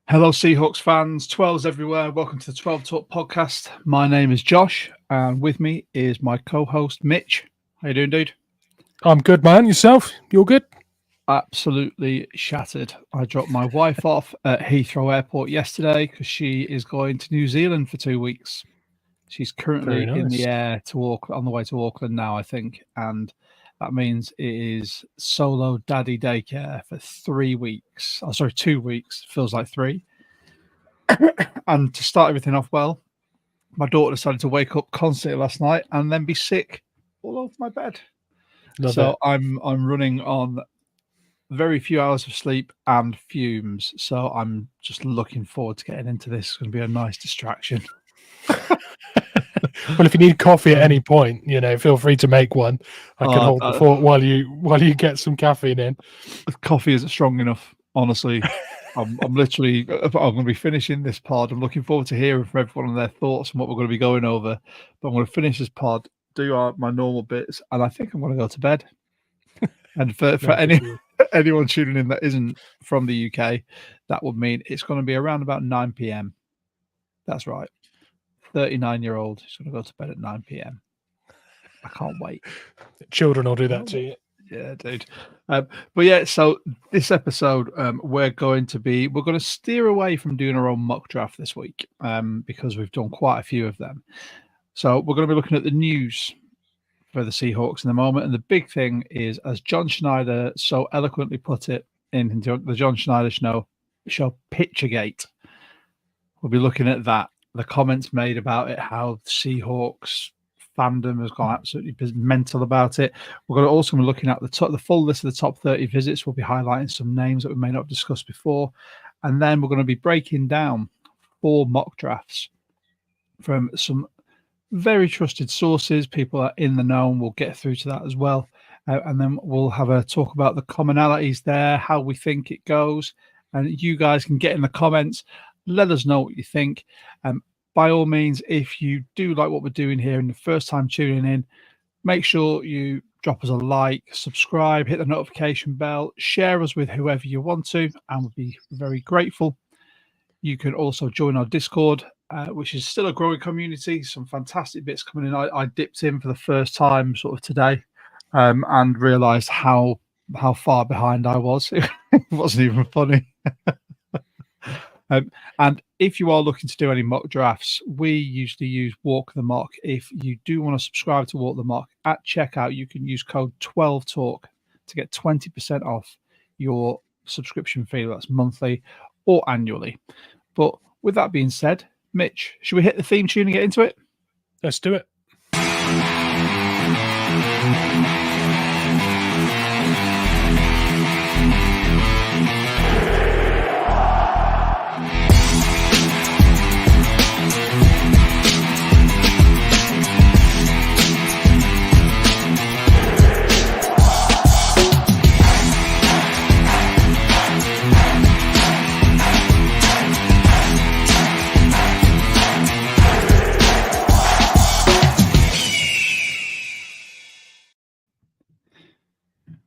Hello, Seahawks fans, 12s everywhere. Welcome to the 12 Talk podcast. My name is Josh, and with me is my co-host, Mitch. How you doing, dude? I'm good, man. Yourself? You're good? Absolutely shattered. I dropped my wife off at Heathrow Airport yesterday because she is going to New Zealand for 2 weeks. She's currently in the air on the way to Auckland now, I think, and that means it is solo daddy daycare for 3 weeks. 2 weeks. Feels like 3. And to start everything off well, my daughter decided to wake up constantly last night and then be sick all over my bed. I'm running on very few hours of sleep and fumes. So I'm just looking forward to getting into this. It's going to be a nice distraction. Well, if you need coffee at any point, feel free to make one. I can hold the fort while you get some caffeine in. Coffee isn't strong enough, honestly. I'm going to be finishing this pod. I'm looking forward to hearing from everyone on their thoughts and what we're going to be going over. But I'm going to finish this pod, do my normal bits, and I think I'm going to go to bed. And for anyone tuning in that isn't from the UK, that would mean it's going to be around about 9 p.m. That's right. 39-year-old is going to go to bed at 9 p.m. I can't wait. Children will do that to you. Yeah, dude. But yeah, so this episode, we're going to steer away from doing our own mock draft this week, because we've done quite a few of them. So we're going to be looking at the news for the Seahawks in the moment, and the big thing is, as John Schneider so eloquently put it in the John Schneider show, Picturegate. We'll be looking at that. The comments made about it, how the Seahawks fandom has gone absolutely mental about it. We're going to also be looking at the full list of the top 30 visits. We'll be highlighting some names that we may not have discussed before. And then we're going to be breaking down 4 mock drafts from some very trusted sources. People are in the know, and we'll get through to that as well. And then we'll have a talk about the commonalities there, how we think it goes. And you guys can get in the comments. Let us know what you think. By all means, if you do like what we're doing here and the first time tuning in, make sure you drop us a like, subscribe, hit the notification bell, share us with whoever you want to, and we'll be very grateful. You can also join our Discord, which is still a growing community. Some fantastic bits coming in. I dipped in for the first time sort of today, and realised how far behind I was. It wasn't even funny. And if you are looking to do any mock drafts, we usually use Walk the Mock. If you do want to subscribe to Walk the Mock, at checkout, you can use code 12TALK to get 20% off your subscription fee. That's monthly or annually. But with that being said, Mitch, should we hit the theme tune and get into it? Let's do it.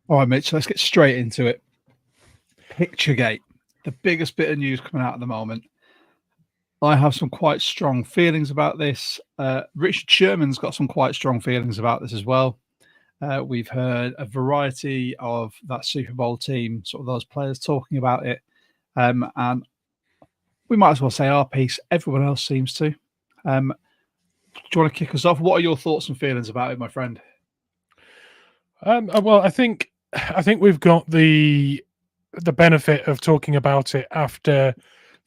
All right, Mitch, let's get straight into it. Picturegate, the biggest bit of news coming out at the moment. I have some quite strong feelings about this. Richard Sherman's got some quite strong feelings about this as well. We've heard a variety of that Super Bowl team, sort of those players talking about it. And we might as well say our piece. Everyone else seems to. Do you want to kick us off? What are your thoughts and feelings about it, my friend? Well, I think we've got the benefit of talking about it after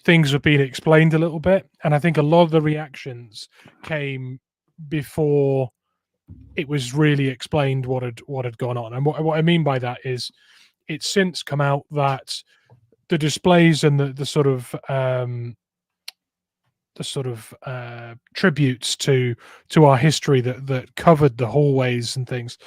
things have been explained a little bit, and I think a lot of the reactions came before it was really explained what had gone on. And what I mean by that is, it's since come out that the displays and the sort of tributes to our history that covered the hallways and things,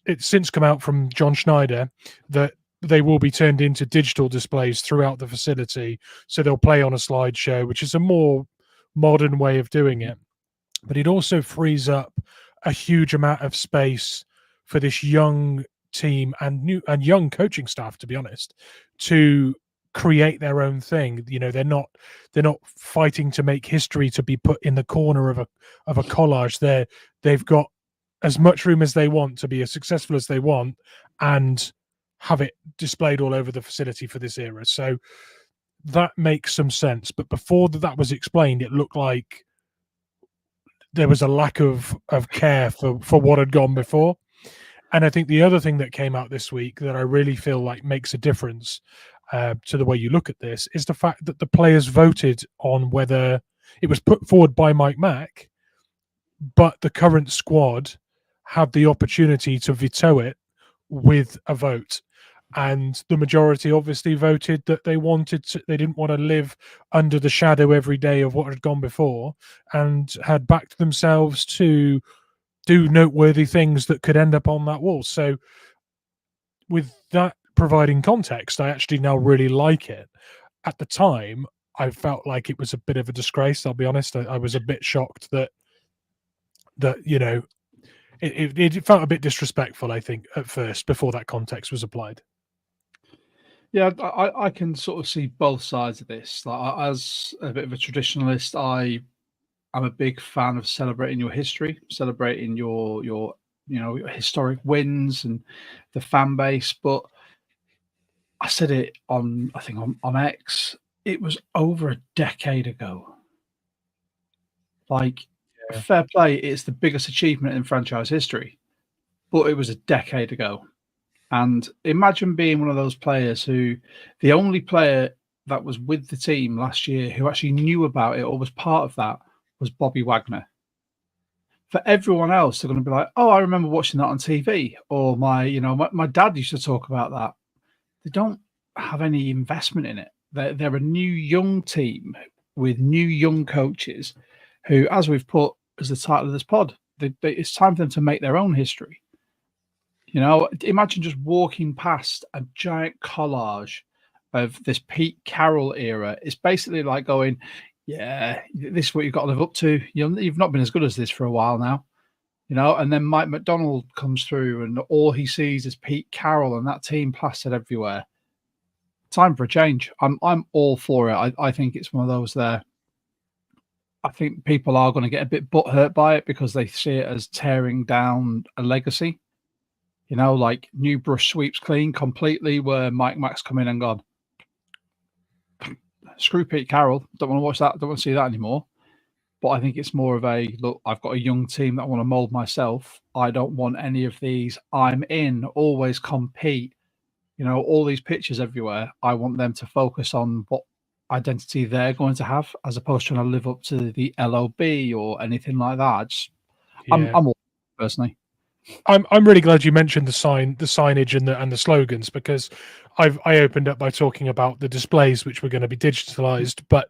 it's since come out from John Schneider that they will be turned into digital displays throughout the facility. So they'll play on a slideshow, which is a more modern way of doing it. But it also frees up a huge amount of space for this young team and young coaching staff, to be honest, to create their own thing. You know, they're not fighting to make history to be put in the corner of a collage. They've got as much room as they want to be as successful as they want and have it displayed all over the facility for this era. So that makes some sense. But before that was explained, it looked like there was a lack of care for what had gone before. And I think the other thing that came out this week that I really feel like makes a difference to the way you look at this is the fact that the players voted on whether it was put forward by Mike Mack, but the current squad had the opportunity to veto it with a vote. And the majority obviously voted that they didn't want to live under the shadow every day of what had gone before, and had backed themselves to do noteworthy things that could end up on that wall. So with that providing context, I actually now really like it. At the time, I felt like it was a bit of a disgrace. I'll be honest. I was a bit shocked that you know, it felt a bit disrespectful, I think, at first, before that context was applied. Yeah, I can sort of see both sides of this. Like, as a bit of a traditionalist, I'm a big fan of celebrating your history, celebrating your your historic wins and the fan base. But I said it on, I think, on X. It was over a decade ago. Like, fair play, it's the biggest achievement in franchise history, but it was a decade ago. And imagine being one of those players who, the only player that was with the team last year who actually knew about it or was part of that was Bobby Wagner. For everyone else, they're going to be like, "Oh, I remember watching that on TV," or my dad used to talk about that. They don't have any investment in it. They're a new young team with new young coaches who, as we've put as the title of this pod, it's time for them to make their own history. You know, imagine just walking past a giant collage of this Pete Carroll era. It's basically like going, "Yeah, this is what you've got to live up to. You've not been as good as this for a while now." You know, and then Mike McDonald comes through and all he sees is Pete Carroll and that team plastered everywhere. Time for a change. I'm all for it. I think it's one of those there. I think people are going to get a bit butthurt by it because they see it as tearing down a legacy. You know, like new brush sweeps clean completely, where Mike Mack's come in and gone, "Screw Pete Carroll. Don't want to watch that. Don't want to see that anymore." But I think it's more of a, look, I've got a young team that I want to mold myself. I don't want any of these, I'm in, always compete, all these pictures everywhere. I want them to focus on what identity they're going to have, as opposed to trying to live up to the LOB or anything like that. I'm all personally. I'm really glad you mentioned the signage and the slogans, because I opened up by talking about the displays which were going to be digitalized, but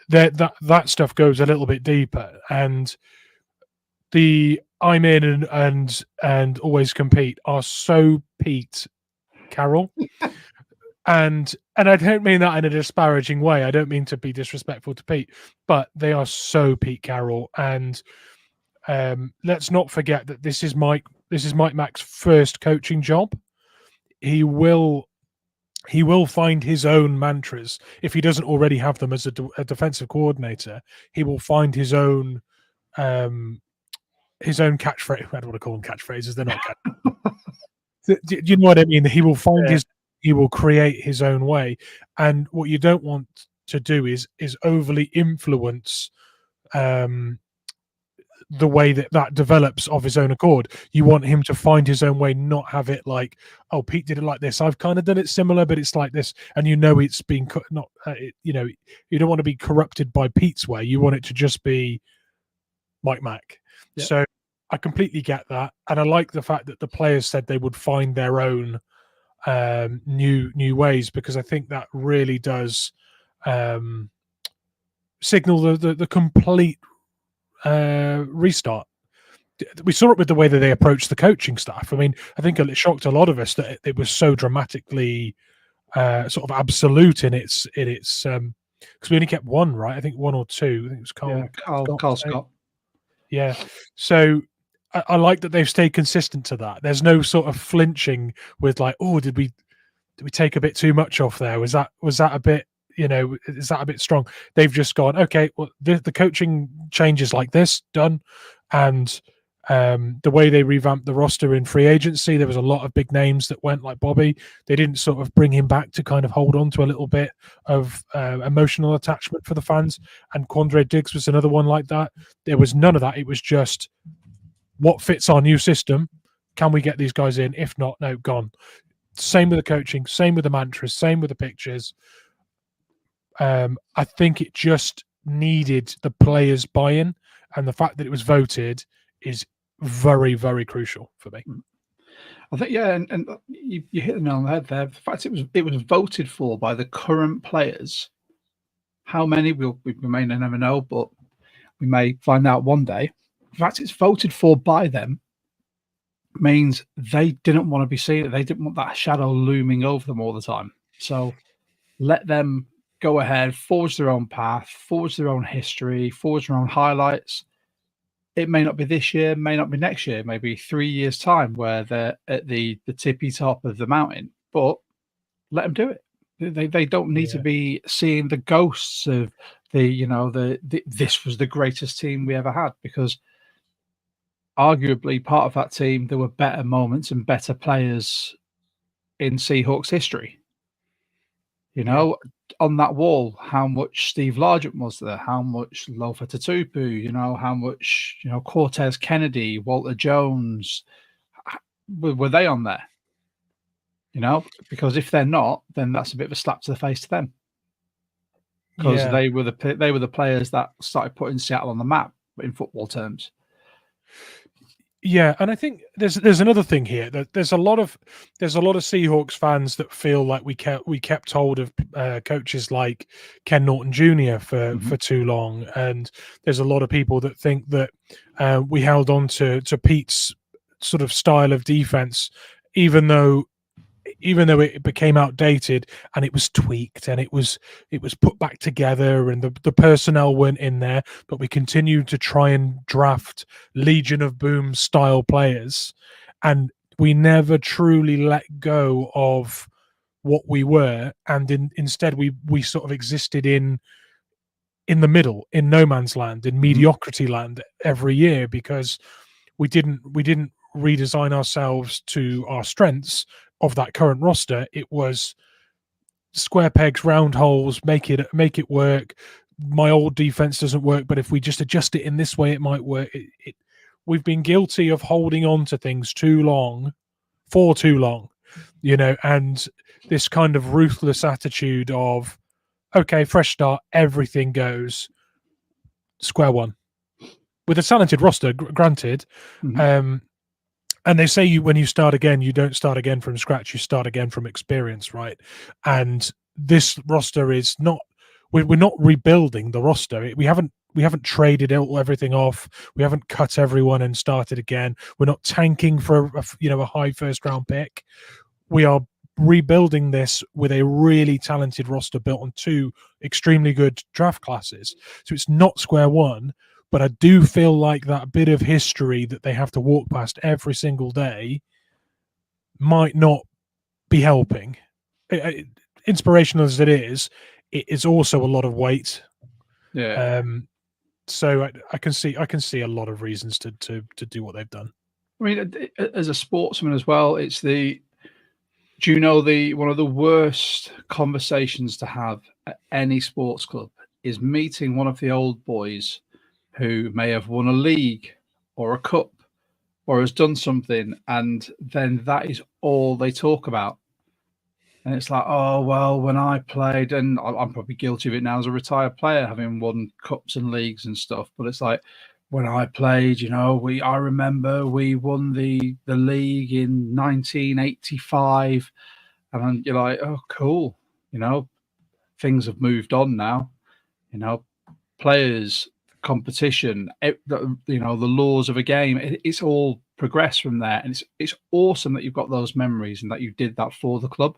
that stuff goes a little bit deeper, and the I'm in and always compete are so Pete Carroll. And I don't mean that in a disparaging way. I don't mean to be disrespectful to Pete, but they are so Pete Carroll. And let's not forget that this is Mike Mack's first coaching job. He will find his own mantras. If he doesn't already have them as a defensive coordinator, he will find his own catchphrase. I don't want to call them catchphrases. They're not catchphrases. Do you know what I mean? He will find he will create his own way. And what you don't want to do is overly influence the way that develops of his own accord. You want him to find his own way, not have it like, "Oh, Pete did it like this, I've kind of done it similar, but it's like this," and it's been not. You don't want to be corrupted by Pete's way. You want it to just be Mike Mack. Yeah. So I completely get that, and I like the fact that the players said they would find their own new ways, because I think that really does signal the complete restart. We saw it with the way that they approached the coaching staff. I mean, I think it shocked a lot of us that it was so dramatically sort of absolute in its because we only kept one, right? I think one or two. I think it was Carl Scott. Yeah. So I like that they've stayed consistent to that. There's no sort of flinching with like, "Oh, did we did we take a bit too much off there? Was that a bit, is that a bit strong? They've just gone, okay, well, the coaching changes like this, done. And the way they revamped the roster in free agency, there was a lot of big names that went, like Bobby. They didn't sort of bring him back to kind of hold on to a little bit of emotional attachment for the fans. And Quandre Diggs was another one like that. There was none of that. It was just what fits our new system. Can we get these guys in? If not, no, gone. Same with the coaching, same with the mantras, same with the pictures. I think it just needed the players' buy-in, and the fact that it was voted is very, very crucial for me. I think, yeah, and you hit the nail on the head there. The fact it was voted for by the current players. How many we may never know, but we may find out one day. The fact it's voted for by them means they didn't want to be seen. They didn't want that shadow looming over them all the time. So let them go ahead, forge their own path, forge their own history, forge their own highlights. It may not be this year, may not be next year, maybe 3 years' time where they're at the tippy top of the mountain, but let them do it. They don't need to be seeing the ghosts of this was the greatest team we ever had, because arguably part of that team, there were better moments and better players in Seahawks history. On that wall, how much Steve Largent was there, how much Lofa Tatupu, how much, Cortez Kennedy, Walter Jones, were they on there? Because if they're not, then that's a bit of a slap to the face to them. Because they were the players that started putting Seattle on the map in football terms. Yeah, and I think there's another thing here, that there's a lot of Seahawks fans that feel like we kept hold of coaches like Ken Norton Jr. for too long, and there's a lot of people that think that we held on to Pete's sort of style of defense, even though it became outdated and it was tweaked and it was put back together and the personnel weren't in there, but we continued to try and draft Legion of Boom style players, and we never truly let go of what we were, and instead we sort of existed in the middle, in no man's land, in mediocrity land every year, because we didn't redesign ourselves to our strengths of that current roster. It was square pegs, round holes, make it work. My old defense doesn't work, but if we just adjust it in this way, it might work. We've been guilty of holding on to things for too long, and this kind of ruthless attitude of, okay, fresh start, everything goes, square one. With a talented roster, granted, and they say when you start again, you don't start again from scratch, you start again from experience, right? And this roster is not, we're not rebuilding the roster. We haven't traded everything off. We haven't cut everyone and started again. We're not tanking for a high first round pick. We are rebuilding this with a really talented roster built on 2 extremely good draft classes. So it's not square one. But I do feel like that bit of history that they have to walk past every single day might not be helping. Inspirational as it is also a lot of weight. Yeah. So I can see a lot of reasons to do what they've done. I mean, as a sportsman as well, it's one of the worst conversations to have at any sports club is meeting one of the old boys who may have won a league or a cup or has done something, and then that is all they talk about. And it's like, oh, well, when I played, and I'm probably guilty of it now as a retired player, having won cups and leagues and stuff, but it's like, when I played, I remember we won the league in 1985, and you're like, oh, cool. Things have moved on now. Players, competition, the laws of a game, it's all progressed from there, and it's awesome that you've got those memories and that you did that for the club.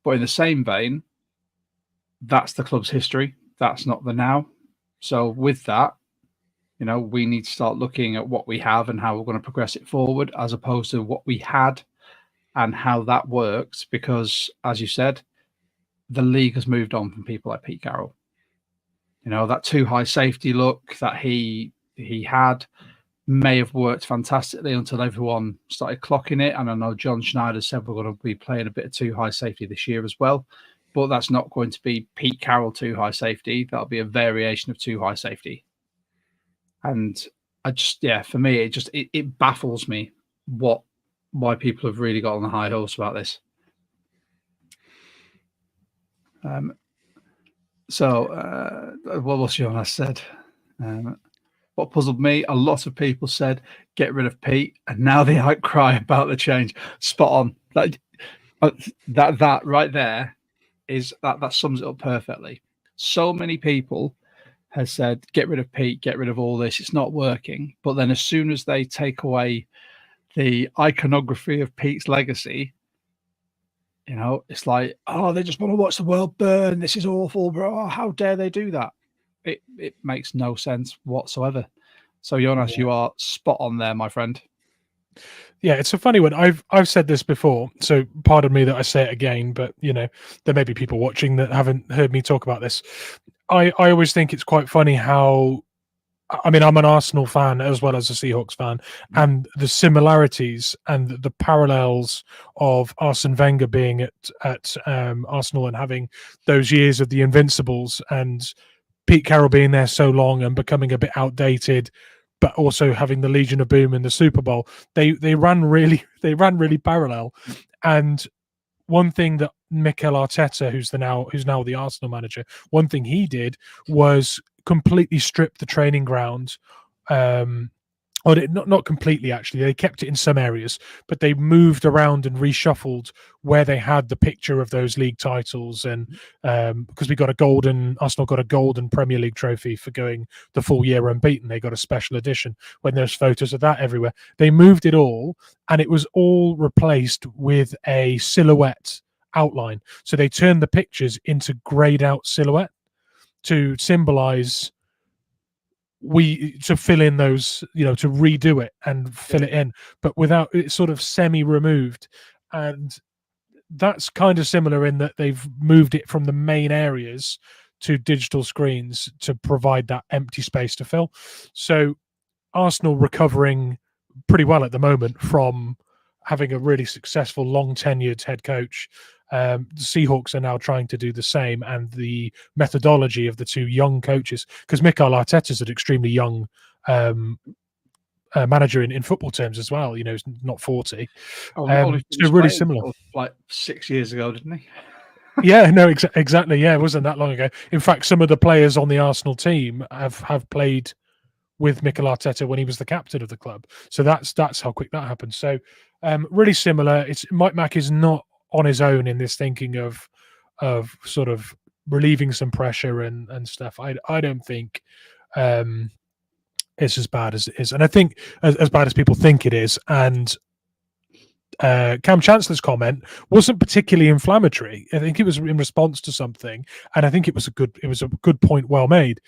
But in the same vein, that's the club's history, that's not the now. So with that, we need to start looking at what we have and how we're going to progress it forward, as opposed to what we had and how that works, because, as you said, the league has moved on from people like Pete Carroll. That too high safety look that he had may have worked fantastically until everyone started clocking it. And I know John Schneider said we're going to be playing a bit of too high safety this year as well. But that's not going to be Pete Carroll too high safety. That'll be a variation of too high safety. And for me, it baffles me why people have really got on the high horse about this. What else Jonas said? What puzzled me, a lot of people said, get rid of Pete, and now they outcry about the change. Spot on. That right there is that sums it up perfectly. So many people have said, get rid of Pete, get rid of all this, it's not working. But then as soon as they take away the iconography of Pete's legacy, it's like, oh, they just want to watch the world burn. This is awful, bro. How dare they do that? It makes no sense whatsoever. So Jonas, you are spot on there, my friend. Yeah, it's a funny one. I've said this before, so pardon me that I say it again, but there may be people watching that haven't heard me talk about this. I always think it's quite funny how, I'm an Arsenal fan as well as a Seahawks fan, and the similarities and the parallels of Arsene Wenger being at Arsenal and having those years of the Invincibles, and Pete Carroll being there so long and becoming a bit outdated, but also having the Legion of Boom in the Super Bowl. They ran really parallel. And one thing that Mikel Arteta, who's now the Arsenal manager, one thing he did was completely strip the training ground. Not completely, actually. They kept it in some areas, but they moved around and reshuffled where they had the picture of those league titles. And because Arsenal got a golden Premier League trophy for going the full year unbeaten, they got a special edition when there's photos of that everywhere. They moved it all, and it was all replaced with a silhouette outline. So they turned the pictures into grayed out silhouette to symbolize to fill in those, to redo it and fill it in, but without it sort of semi-removed. And that's kind of similar in that they've moved it from the main areas to digital screens to provide that empty space to fill. So Arsenal recovering pretty well at the moment from having a really successful, long-tenured head coach. The Seahawks are now trying to do the same, and the methodology of the two young coaches, because Mikel Arteta is an extremely young manager in football terms as well. He's not 40. Only so really similar. Like 6 years ago, didn't he? Yeah, no, exactly. Yeah, it wasn't that long ago. In fact, some of the players on the Arsenal team have played with Mikel Arteta when he was the captain of the club. So that's how quick that happened. So really similar. Mike Mack is not on his own in this thinking of sort of relieving some pressure and stuff. I don't think it's as bad as it is, and I think as bad as people think it is. And Cam Chancellor's comment wasn't particularly inflammatory. I think it was in response to something, and I think it was a good point, well made.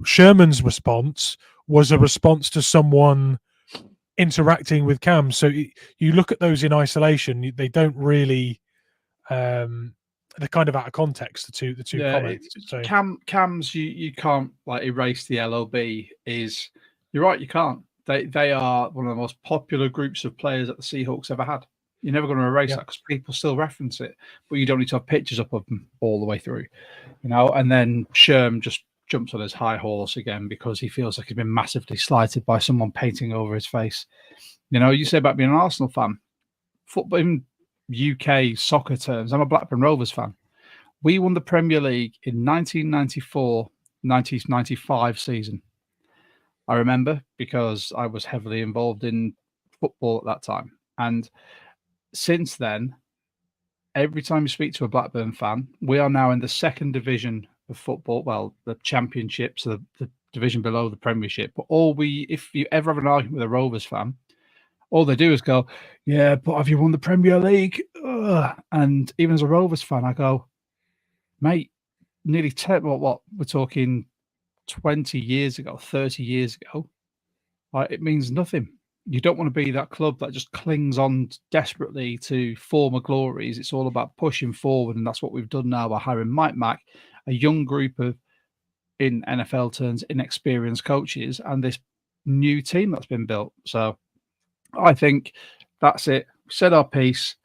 Sherman's response was a response to someone interacting with Cam. So you look at those in isolation; they don't really. They're kind of out of context. The two comments. So Cam's you can't like erase the LOB. You're right, you can't. They are one of the most popular groups of players that the Seahawks ever had. You're never going to erase that because people still reference it, but you don't need to have pictures up of them all the way through, And then Sherm just jumps on his high horse again because he feels like he's been massively slighted by someone painting over his face. You say about being an Arsenal fan, football in UK soccer terms, I'm a Blackburn Rovers fan. We won the Premier League in 1994-1995 season. I remember because I was heavily involved in football at that time. And since then, every time you speak to a Blackburn fan, we are now in the second division of football, well, the Championship, so the division below the Premiership. But if you ever have an argument with a Rovers fan, all they do is go, yeah, but have you won the Premier League? Ugh. And even as a Rovers fan, I go, mate, nearly 10, what we're talking 20 years ago, 30 years ago, it means nothing. you don't want to be that club that just clings on desperately to former glories. It's all about pushing forward, and that's what we've done now by hiring Mike Mack, a young group of, in NFL terms, inexperienced coaches, and this new team that's been built. So I think that's it. Said our piece.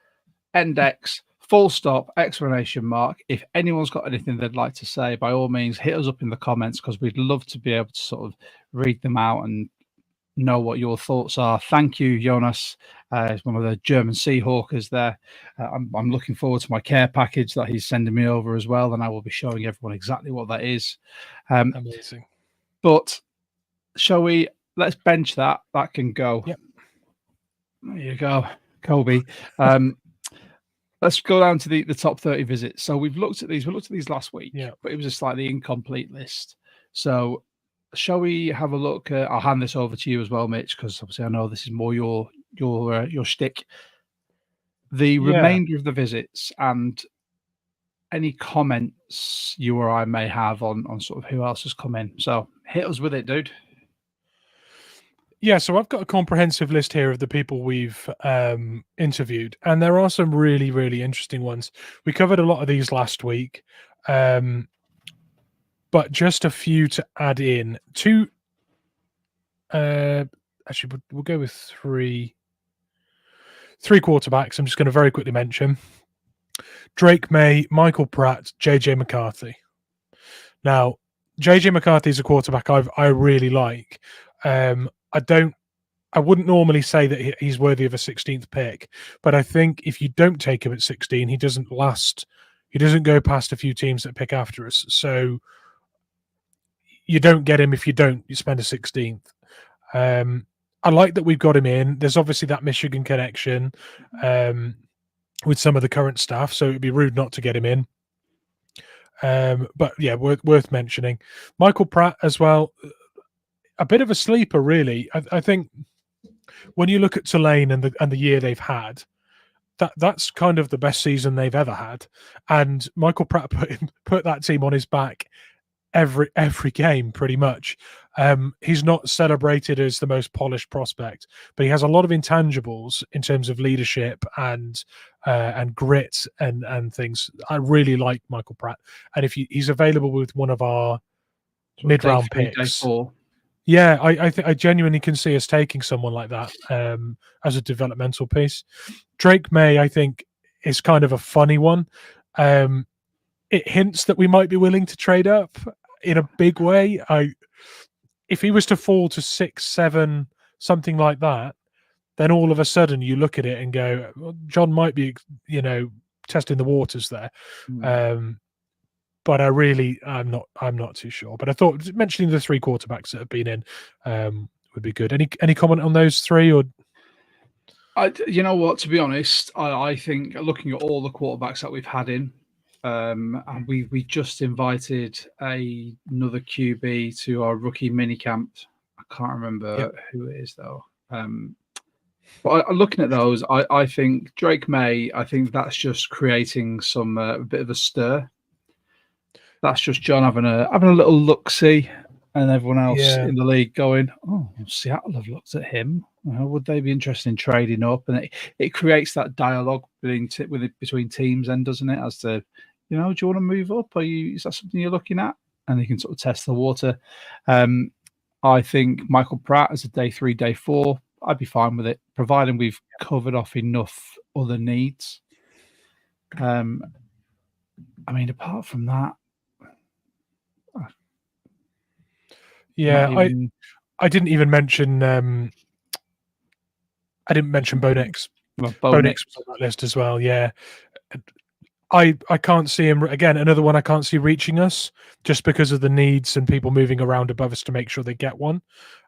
End X. Full stop, explanation mark. If anyone's got anything they'd like to say, by all means, hit us up in the comments, because we'd love to be able to sort of read them out and know what your thoughts are. Thank you, Jonas. He's one of the German Seahawkers there. I'm looking forward to my care package that he's sending me over as well, and I will be showing everyone exactly what that is. Amazing. But let's bench that. That can go. Yep. There you go, Kobe. Let's go down to the top 30 visits. So we've looked at these. We looked at these last week, but it was a slightly incomplete list. So shall we have a look? I'll hand this over to you as well, Mitch, because obviously I know this is more your shtick. The remainder of the visits and any comments you or I may have on sort of who else has come in. So hit us with it, dude. Yeah, so I've got a comprehensive list here of the people we've interviewed, and there are some really, really interesting ones. We covered a lot of these last week, but just a few to add in. Actually, we'll go with three quarterbacks. I'm just going to very quickly mention Drake May, Michael Pratt, JJ McCarthy. Now, JJ McCarthy is a quarterback I really like. I wouldn't normally say that he's worthy of a 16th pick, but I think if you don't take him at 16, he doesn't go past a few teams that pick after us. So you don't get him if you spend a 16th. I like that we've got him in. There's obviously that Michigan connection with some of the current staff, so it'd be rude not to get him in. But yeah, worth mentioning. Michael Pratt as well. A bit of a sleeper, really. I think when you look at Tulane and the year they've had, that's kind of the best season they've ever had. And Michael Pratt put that team on his back every game, pretty much. He's not celebrated as the most polished prospect, but he has a lot of intangibles in terms of leadership and grit and things. I really like Michael Pratt, and if he's available with one of our mid-round picks. Day 4. Yeah, I genuinely can see us taking someone like that as a developmental piece. Drake May, I think, is kind of a funny one. It hints that we might be willing to trade up in a big way. If he was to fall to 6, 7, something like that, then all of a sudden you look at it and go, well, John might be, testing the waters there. But I'm not too sure. But I thought mentioning the 3 quarterbacks that have been in would be good. Any comment on those 3? Or you know what? To be honest, I think looking at all the quarterbacks that we've had in, and we just invited another QB to our rookie mini camp. I can't remember who it is though. But looking at those, I think Drake May. I think that's just creating some a bit of a stir. That's just John having a little look-see, and everyone else in the league going, "Oh, Seattle have looked at him. Would they be interested in trading up?" And it creates that dialogue between teams, then, doesn't it? As to, do you want to move up? Is that something you're looking at? And you can sort of test the water. I think Michael Pratt as a day 3, day 4, I'd be fine with it, providing we've covered off enough other needs. Apart from that. Yeah, I didn't even mention. I didn't mention Bo Nix. Bo Nix was on that list as well. Yeah, I can't see him again. Another one I can't see reaching us just because of the needs and people moving around above us to make sure they get one.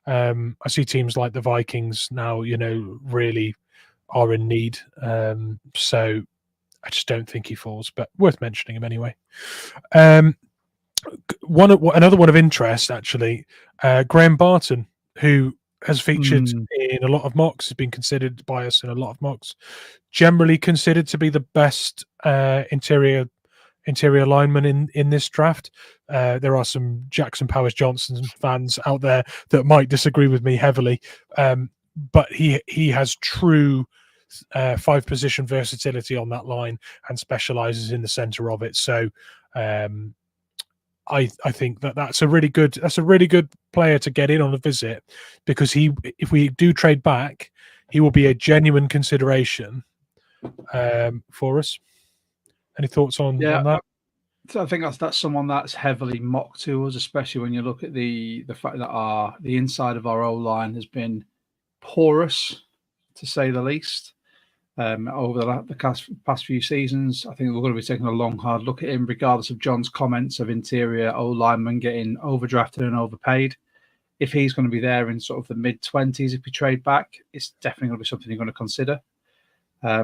I see teams like the Vikings now, really are in need. So I just don't think he falls, but worth mentioning him anyway. Another one of interest, actually, Graham Barton, who has featured in a lot of mocks, has been considered by us in a lot of mocks, generally considered to be the best interior lineman in this draft. There are some Jackson Powers Johnson fans out there that might disagree with me heavily, but he has true 5-position versatility on that line and specializes in the center of it. So I think that's a really good player to get in on a visit, because if we do trade back, he will be a genuine consideration for us. Any thoughts on that? So I think that's someone that's heavily mocked to us, especially when you look at the fact that the inside of our O line has been porous, to say the least, over the past few seasons. I think we're going to be taking a long, hard look at him, regardless of John's comments of interior O linemen getting overdrafted and overpaid. If he's going to be there in sort of the mid-20s, if we trade back, it's definitely going to be something you're going to consider. I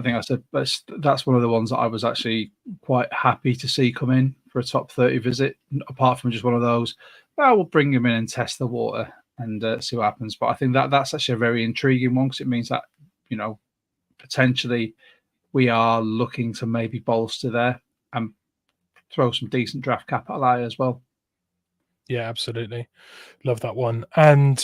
think that's one of the ones that I was actually quite happy to see come in for a top 30 visit, apart from just one of those, well, we'll bring him in and test the water and see what happens. But I think that's actually a very intriguing one, because it means that, potentially we are looking to maybe bolster there and throw some decent draft capital at as well. Yeah, absolutely. Love that one. And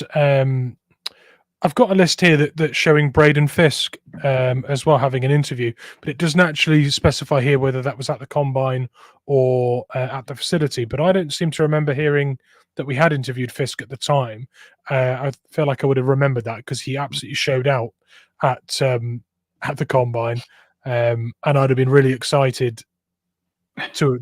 I've got a list here that's showing Braden Fisk as well having an interview, but it doesn't actually specify here whether that was at the combine or at the facility. But I don't seem to remember hearing that we had interviewed Fisk at the time. I feel like I would have remembered that, because he absolutely showed out at the combine, and I'd have been really excited to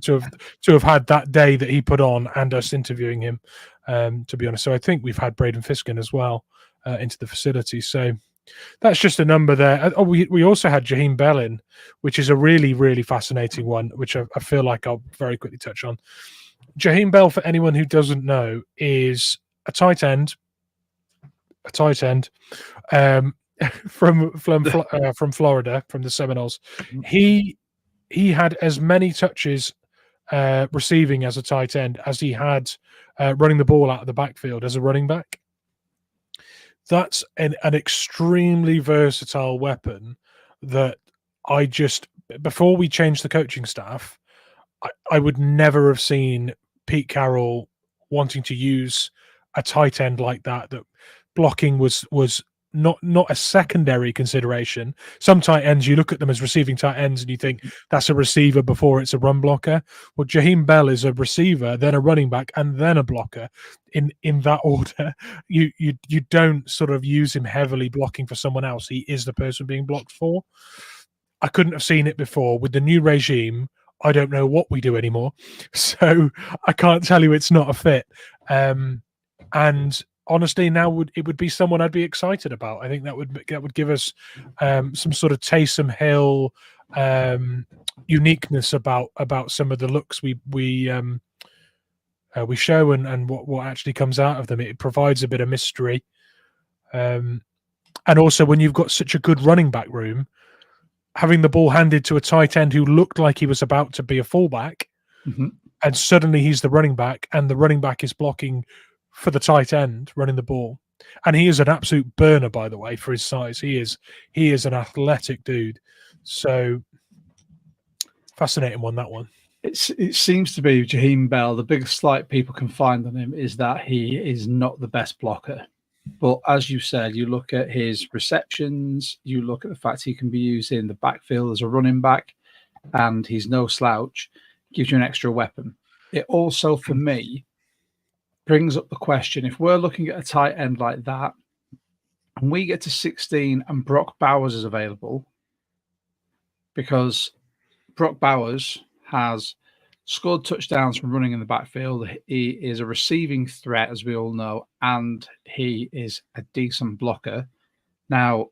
have had that day that he put on and us interviewing him. To be honest, so I think we've had Braden Fisk in as well. Into the facility. So that's just a number there. Oh, we also had Jaheim Bell in, which is a really, really fascinating one, which I feel like I'll very quickly touch on. Jaheim Bell, for anyone who doesn't know, is a tight end from Florida, from the Seminoles. He had as many touches receiving as a tight end as he had running the ball out of the backfield as a running back. That's an extremely versatile weapon that before we changed the coaching staff, I would never have seen Pete Carroll wanting to use a tight end like that blocking was not a secondary consideration. Some tight ends, you look at them as receiving tight ends and you think that's a receiver before it's a run blocker. Well, Jaheim Bell is a receiver, then a running back, and then a blocker in that order. You don't sort of use him heavily blocking for someone else. He is the person being blocked for. I couldn't have seen it before. With the new regime, I don't know what we do anymore. So I can't tell you it's not a fit. And honestly, now it would be someone I'd be excited about. I think that would give us some sort of Taysom Hill uniqueness about some of the looks we show and what actually comes out of them. It provides a bit of mystery, and also when you've got such a good running back room, having the ball handed to a tight end who looked like he was about to be a fullback, and suddenly he's the running back, and the running back is blocking for the tight end running the ball. And he is an absolute burner, by the way, for his size. He is an athletic dude. So fascinating one, that one. It seems to be Jaheim Bell. The biggest slight people can find on him is that he is not the best blocker. But as you said, you look at his receptions, you look at the fact he can be used in the backfield as a running back, and he's no slouch, gives you an extra weapon. It also, for me, brings up the question, if we're looking at a tight end like that, and we get to 16 and Brock Bowers is available, because Brock Bowers has scored touchdowns from running in the backfield. He is a receiving threat, as we all know, and he is a decent blocker. Now,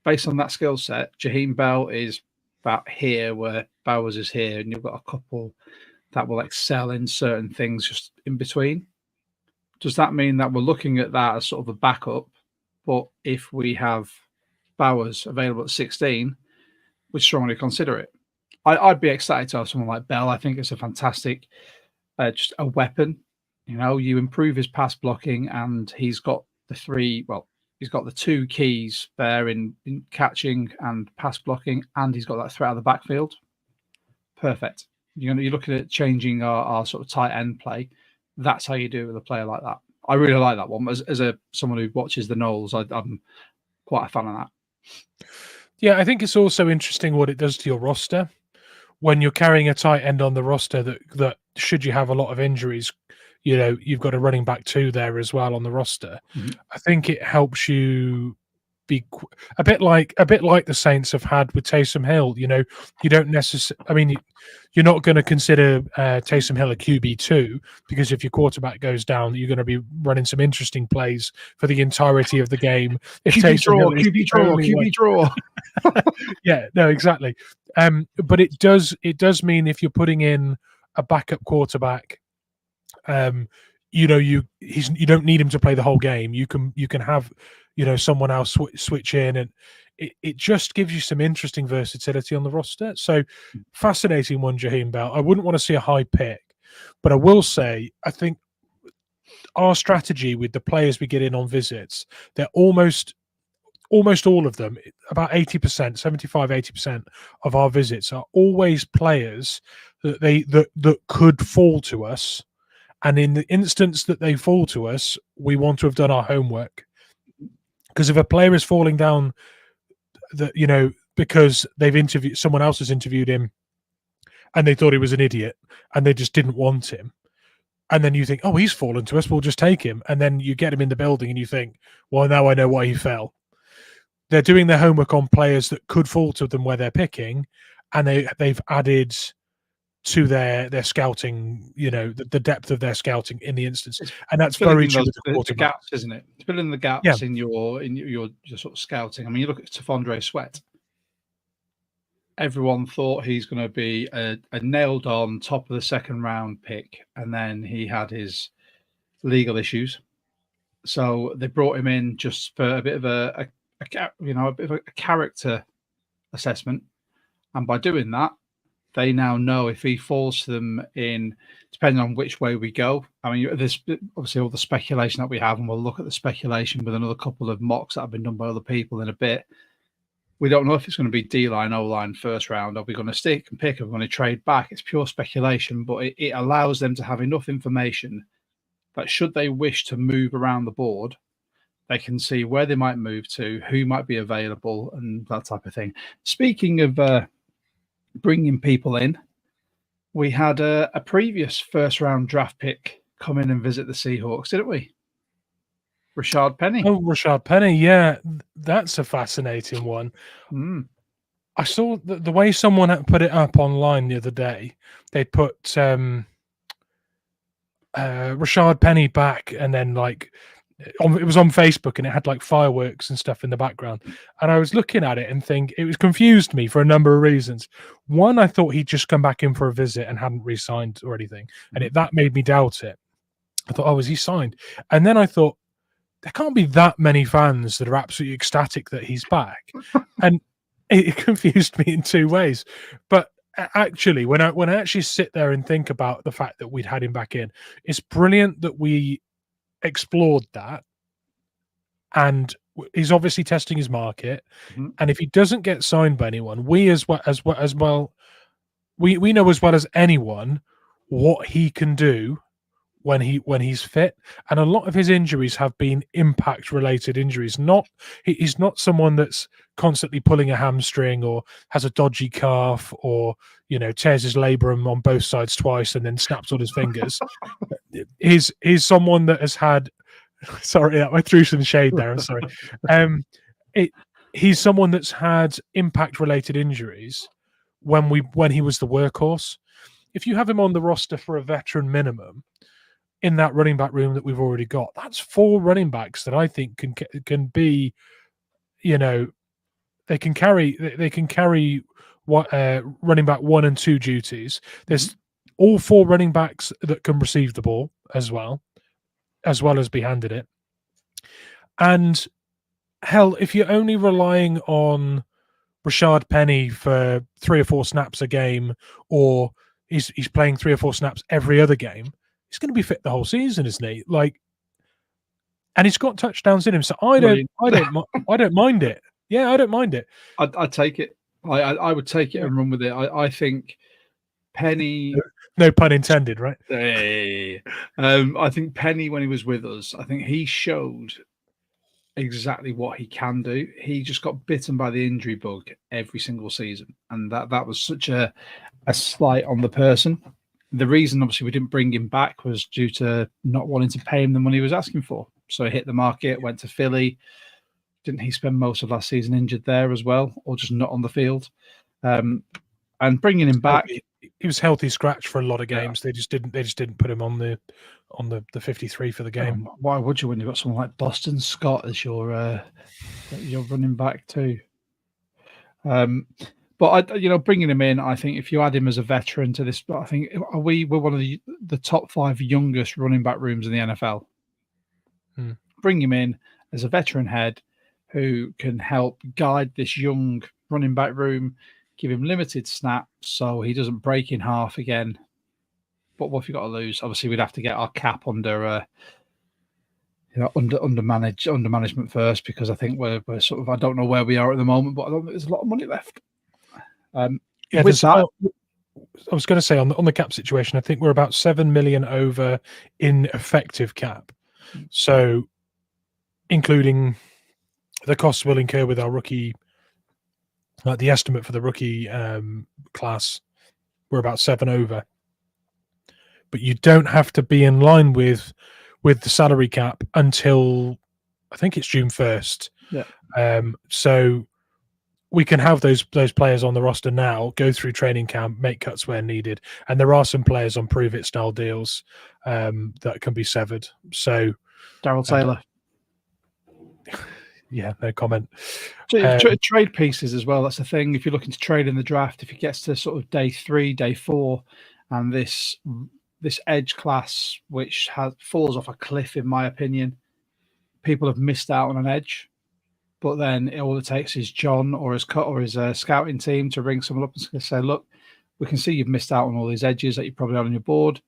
based on that skill set, Jaheim Bell is about here where Bowers is here, and you've got a couple that will excel in certain things just in between. Does that mean that we're looking at that as sort of a backup? But if we have Bowers available at 16, we'd strongly consider it. I'd be excited to have someone like Bell. I think it's a fantastic, just a weapon. You improve his pass blocking, and he's got he's got the two keys there in catching and pass blocking, and he's got that threat out of the backfield. Perfect. You're looking at changing our sort of tight end play. That's how you do it with a player like that. I really like that one. As someone who watches the Knowles, I'm quite a fan of that. Yeah, I think it's also interesting what it does to your roster when you're carrying a tight end on the roster that should you have a lot of injuries, you've got a running back 2 there as well on the roster. Mhm. I think it helps you be a bit like the Saints have had with Taysom Hill. You don't necessarily. I mean, you're not going to consider Taysom Hill a QB2 because if your quarterback goes down, you're going to be running some interesting plays for the entirety of the game. If QB Taysom Hill is the only QB draw. yeah, no, exactly. But it does mean if you're putting in a backup quarterback, you don't need him to play the whole game. You can have someone else switch in, and it just gives you some interesting versatility on the roster. So fascinating one, Jaheim Bell. I wouldn't want to see a high pick, but I will say I think our strategy with the players we get in on visits, they're almost all of them, about 80%, 75, 80% of our visits are always players that could fall to us. And in the instance that they fall to us, we want to have done our homework. Because if a player is falling down, because someone else has interviewed him, and they thought he was an idiot, and they just didn't want him, and then you think, oh, he's fallen to us, we'll just take him, and then you get him in the building, and you think, well, now I know why he fell. They're doing their homework on players that could fall to them where they're picking, and they've added to their scouting, the depth of their scouting in the instance, and that's very true with the gaps, isn't it? It's filling the gaps in your sort of scouting. I mean, you look at Stephondre Sweat. Everyone thought he's going to be a nailed on top of the second round pick, and then he had his legal issues, so they brought him in just for a bit of a bit of a character assessment, and by doing that, they now know if he falls to them in, depending on which way we go. I mean, there's obviously all the speculation that we have, and we'll look at the speculation with another couple of mocks that have been done by other people in a bit. We don't know if it's going to be D-line, O-line, first round. Are we going to stick and pick? Are we going to trade back? It's pure speculation, but it allows them to have enough information that should they wish to move around the board, they can see where they might move to, who might be available, and that type of thing. Speaking of bringing people in, we had a previous first-round draft pick come in and visit the Seahawks, didn't we? Rashard Penny. Oh, Rashard Penny, yeah. That's a fascinating one. I saw the way someone had put it up online the other day. They put Rashard Penny back, and then it was on Facebook, and it had fireworks and stuff in the background. And I was looking at it and it was confused me for a number of reasons. One, I thought he'd just come back in for a visit and hadn't re-signed or anything, and that made me doubt it. I thought, oh, is he signed? And then I thought, there can't be that many fans that are absolutely ecstatic that he's back. And it confused me in two ways. But actually, when I actually sit there and think about the fact that we'd had him back in, it's brilliant that we explored that. And he's obviously testing his market. Mm-hmm. And if he doesn't get signed by anyone, we as well, we know as well as anyone what he can do when he's fit. And a lot of his injuries have been impact related injuries. He's not someone that's constantly pulling a hamstring or has a dodgy calf or tears his labrum on both sides twice and then snaps on his fingers. He's someone that has had, sorry, I threw some shade there, I'm sorry. He's someone that's had impact related injuries when he was the workhorse. If you have him on the roster for a veteran minimum in that running back room that we've already got, that's 4 running backs that I think can be, they can carry what running back 1 and 2 duties. There's all 4 running backs that can receive the ball as well as be handed it. And hell, if you're only relying on Rashard Penny for 3 or 4 snaps a game, or he's playing 3 or 4 snaps every other game, he's going to be fit the whole season, isn't he? And he's got touchdowns in him, so I don't mind it. Yeah, I don't mind it. I'd take it. I would take it and run with it. I think Penny. No pun intended, right? I think Penny, when he was with us, I think he showed exactly what he can do. He just got bitten by the injury bug every single season, and that was such a slight on the person. The reason, obviously, we didn't bring him back was due to not wanting to pay him the money he was asking for. So he hit the market, went to Philly. Didn't he spend most of last season injured there as well, or just not on the field? And bringing him back, he was healthy scratch for a lot of games. Yeah. They just didn't put him on the 53 for the game. Why would you when you've got someone like Boston Scott as your running back too? But bringing him in, I think if you add him as a veteran to this, I think we're one of the top 5 youngest running back rooms in the NFL. Bring him in as a veteran head who can help guide this young running back room, give him limited snaps so he doesn't break in half again. But what if you got to lose? Obviously, we'd have to get our cap under management first, because I think we're sort of, I don't know where we are at the moment, but I don't think there's a lot of money left. I was going to say on the cap situation, I think we're about 7 million over in effective cap. So, including the costs we'll incur with our rookie, the estimate for the rookie class, we're about 7 over. But you don't have to be in line with the salary cap until I think it's June 1st. Yeah. So we can have those players on the roster now, go through training camp, make cuts where needed, and there are some players on prove it style deals that can be severed. So Darrell Taylor. Yeah, no comment. Trade pieces as well. That's the thing. If you're looking to trade in the draft, if it gets to sort of day 3, day 4, and this edge class, which falls off a cliff, in my opinion, people have missed out on an edge. But then all it takes is John or his scouting team to ring someone up and say, "Look, we can see you've missed out on all these edges that you probably had on your board.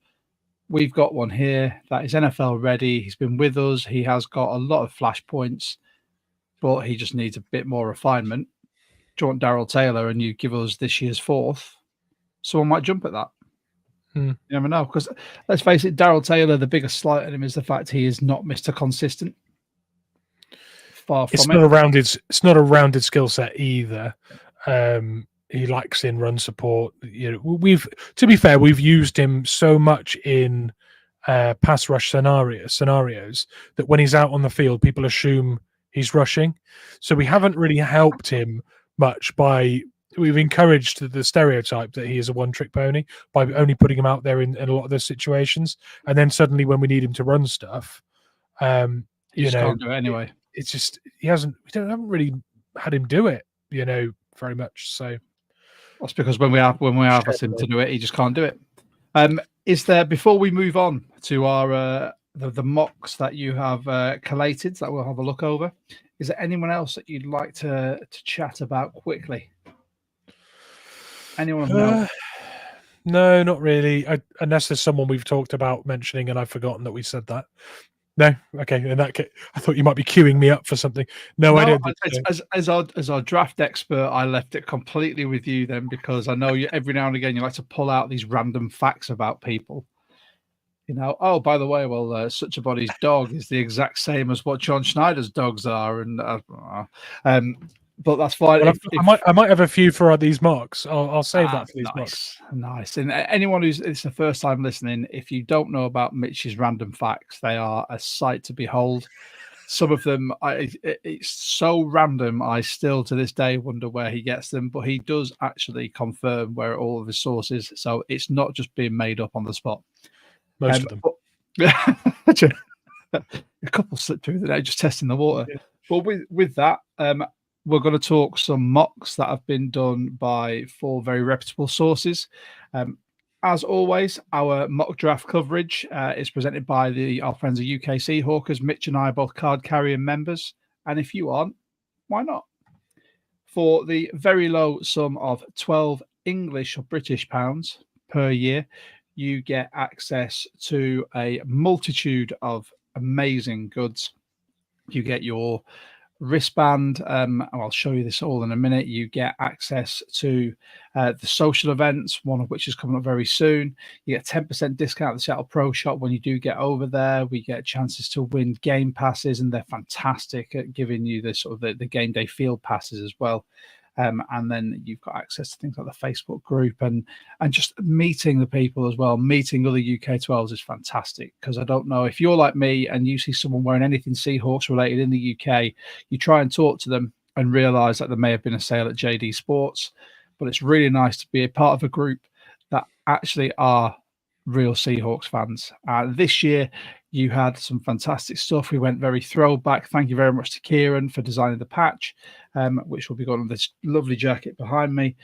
We've got one here that is NFL ready. He's been with us. He has got a lot of flash points, but he just needs a bit more refinement. Do you want Darrell Taylor, and you give us this year's 4th? Someone might jump at that. You never know, because let's face it, Darrell Taylor, the biggest slight on him is the fact he is not Mr. Consistent. Far from it. It's not a rounded skill set either. He lacks in run support. To be fair, we've used him so much in pass rush scenarios that when he's out on the field, people assume he's rushing. So we haven't really helped him much we've encouraged the stereotype that he is a one-trick pony by only putting him out there in a lot of those situations. And then suddenly when we need him to run stuff, can't do it anyway. It's just we haven't really had him do it, very much. So that's because when we ask him to do it, he just can't do it. Is there, before we move on to our the mocks that you have collated that we'll have a look over, is there anyone else that you'd like to chat about quickly? Anyone know? No, not really. Unless there's someone we've talked about mentioning and I've forgotten that we said that. No, okay. In that case, I thought you might be queuing me up for something. No, I don't. As our draft expert, I left it completely with you then, because I know you every now and again you like to pull out these random facts about people. Oh, by the way, well, such a body's dog is the exact same as what John Schneider's dogs are, and but that's fine. Well, I might have a few for these marks. I'll save that for these marks. Nice. And anyone it's the first time listening, if you don't know about Mitch's random facts, they are a sight to behold. Some of them, it's so random. I still to this day wonder where he gets them, but he does actually confirm where all of his sources. So it's not just being made up on the spot. Most of them. A couple slipped through the day, just testing the water. Yeah. But with that, we're going to talk some mocks that have been done by 4 very reputable sources. As always, our mock draft coverage is presented by our friends at UK Seahawkers. Mitch and I are both card carrying members. And if you aren't, why not? For the very low sum of 12 English or British pounds per year, you get access to a multitude of amazing goods. You get your wristband. I'll show you this all in a minute. You get access to the social events, one of which is coming up very soon. You get 10% discount at the Seattle Pro Shop when you do get over there. We get chances to win game passes, and they're fantastic at giving you the sort of the game day field passes as well. And then you've got access to things like the Facebook group and just meeting the people as well. Meeting other UK12s is fantastic, because I don't know if you're like me and you see someone wearing anything Seahawks related in the UK, you try and talk to them and realise that there may have been a sale at JD Sports. But it's really nice to be a part of a group that actually are real Seahawks fans. This year, you had some fantastic stuff. We went very throwback. Thank you very much to Kieran for designing the patch, which will be going on this lovely jacket behind me.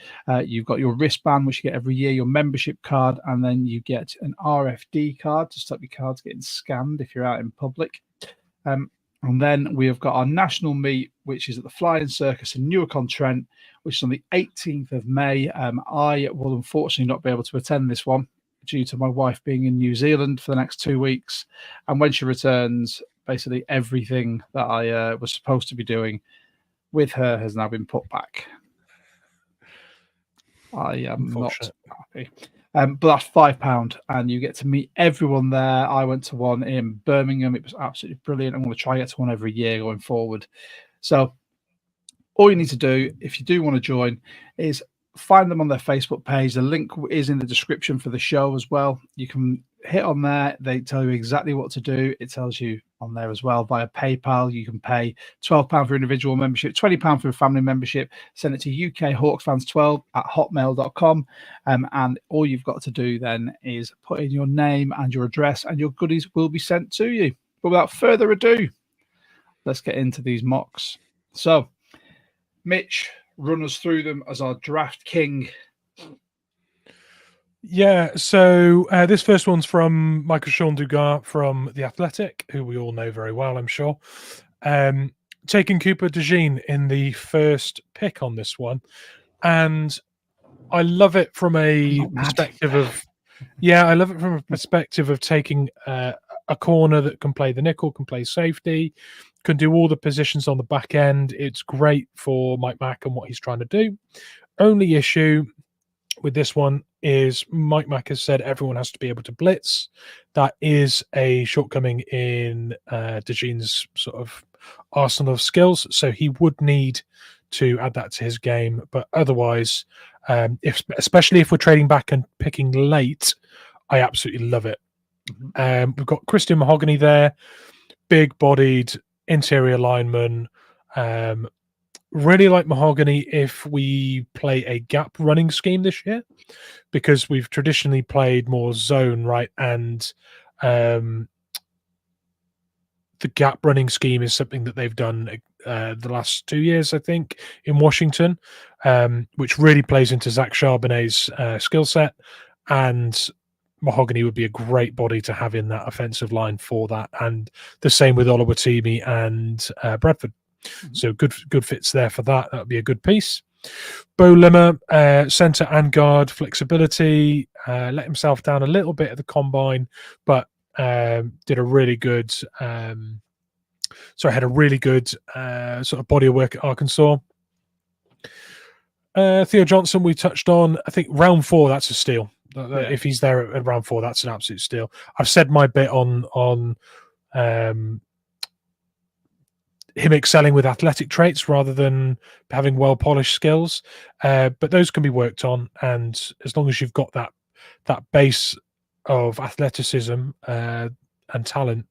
You've got your wristband, which you get every year, your membership card, and then you get an RFD card to stop your cards getting scanned if you're out in public. And then we have got our national meet, which is at the Flying Circus in Newark-on-Trent, which is on the 18th of May. I will unfortunately not be able to attend this one due to my wife being in New Zealand for the next 2 weeks. And when she returns, basically everything that I was supposed to be doing with her has now been put back. I am not happy. But that's £5, and you get to meet everyone there. I went to one in Birmingham. It was absolutely brilliant. I'm going to try to get to one every year going forward. So all you need to do, if you do want to join, is find them on their Facebook page. The link is in the description for the show as well. You can hit on there. They tell you exactly what to do. It tells you on there as well via PayPal. You can pay £12 for individual membership, £20 for a family membership. Send it to ukhawksfans12@hotmail.com. And all you've got to do then is put in your name and your address, and your goodies will be sent to you. But without further ado, let's get into these mocks. So, Mitch, run us through them as our draft king. Yeah, so this first one's from Michael Sean Dugar from The Athletic, who we all know very well, I'm sure. Taking Cooper DeJean in the first pick on this one. And I love it from a perspective of... Yeah, I love it from a perspective of taking a corner that can play the nickel, can play safety, can do all the positions on the back end. It's great for Mike Mack and what he's trying to do. Only issue with this one is Mike Mack has said everyone has to be able to blitz. That is a shortcoming in DeJean's sort of arsenal of skills, so he would need to add that to his game. But otherwise, especially if we're trading back and picking late, I absolutely love it. We've got Christian Mahogany there, big-bodied interior lineman. Really like Mahogany if we play a gap running scheme this year, because we've traditionally played more zone, right? And the gap running scheme is something that they've done the last 2 years, I think, in Washington, which really plays into Zach Charbonnet's skill set. And Mahogany would be a great body to have in that offensive line for that. And the same with Oluwatimi and Bradford. So good fits there for that. That would be a good piece. Bo Limmer, centre and guard, flexibility, let himself down a little bit at the combine, but did a really good, had a really good sort of body of work at Arkansas. Theo Johnson, we touched on. I think round 4, that's a steal. Yeah. If he's there at round 4, that's an absolute steal. I've said my bit on him excelling with athletic traits rather than having well-polished skills, but those can be worked on, and as long as you've got that base of athleticism and talent,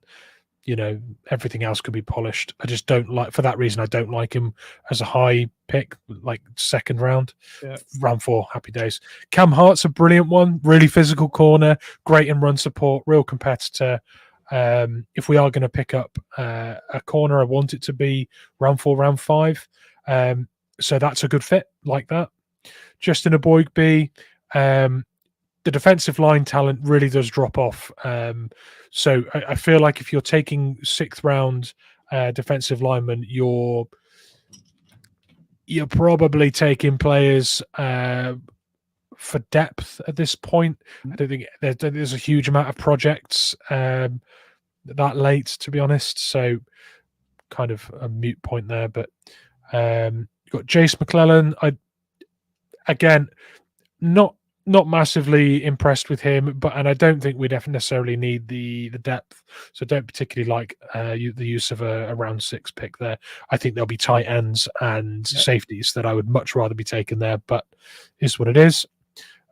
you know, everything else can be polished. I just don't like, for that reason, I don't like him as a high pick, like second round. Yeah. Round 4, happy days. Cam Hart's a brilliant one, really physical corner, great in run support, real competitor. If we are going to pick up a corner, I want it to be round 4, round 5. So that's a good fit like that. Justin Aboigbe, the defensive line talent really does drop off. So I feel like if you're taking 6th round defensive lineman, you're probably taking players for depth at this point. I don't think there's a huge amount of projects that late, to be honest. So kind of a moot point there. But you've got Jace McClellan. Again, not massively impressed with him, and I don't think we'd necessarily need the depth. So don't particularly like the use of a round 6 pick there. I think there'll be tight ends and safeties that I would much rather be taken there, but is what it is.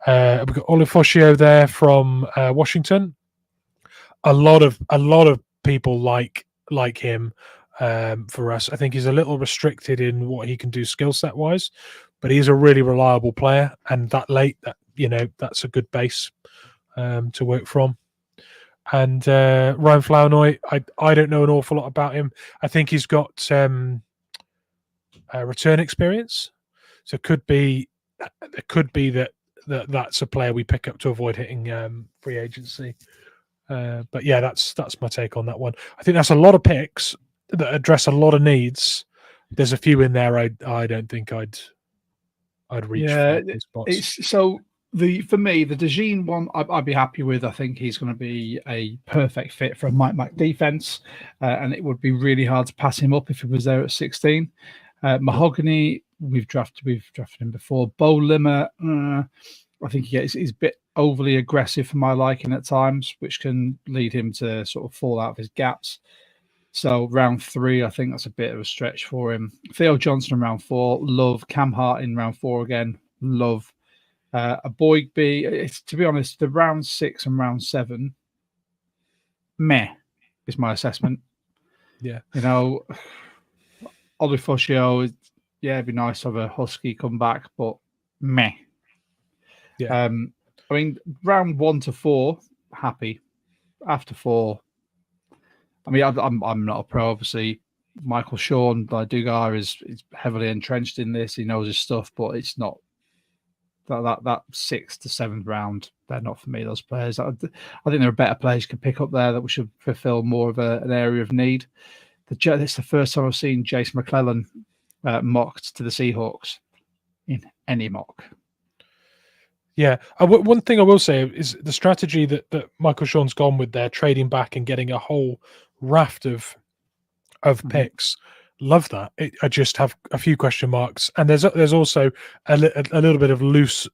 We've got Olifosio there from Washington. A lot of people like him. For us, I think he's a little restricted in what he can do skill set wise, but he's a really reliable player, and that's a good base to work from. And Ryan Flournoy, I don't know an awful lot about him. I think he's got return experience, so it could be that's a player we pick up to avoid hitting free agency. But yeah, that's my take on that one. I think that's a lot of picks that address a lot of needs. There's a few in there I don't think I'd reach for these spots. For me, the DeJean one I'd be happy with. I think he's going to be a perfect fit for a Mike Mack defense, and it would be really hard to pass him up if he was there at 16. Mahogany, we've drafted him before. Bo Limmer, I think he's a bit overly aggressive for my liking at times, which can lead him to sort of fall out of his gaps. So round 3, I think that's a bit of a stretch for him. Theo Johnson in round 4, love. Cam Hart in round 4 again, love. A Boygby, it's, to be honest, the round 6 and round 7, meh, is my assessment. Yeah. Olifosio, it'd be nice to have a Husky come back, but meh. Yeah. I mean, round 1 to 4, happy. After 4, I mean, I'm not a pro, obviously. Michael Sean, Dugar is heavily entrenched in this. He knows his stuff, but it's not that 6th to 7th round. They're not for me, those players. I think there are better players you can pick up there that we should fulfill more of an area of need. It's the first time I've seen Jace McClellan mocked to the Seahawks in any mock. Yeah, one thing I will say is the strategy that Michael Sean's gone with there, trading back and getting a whole raft of picks. Love that. I just have a few question marks, and there's also a little bit of loose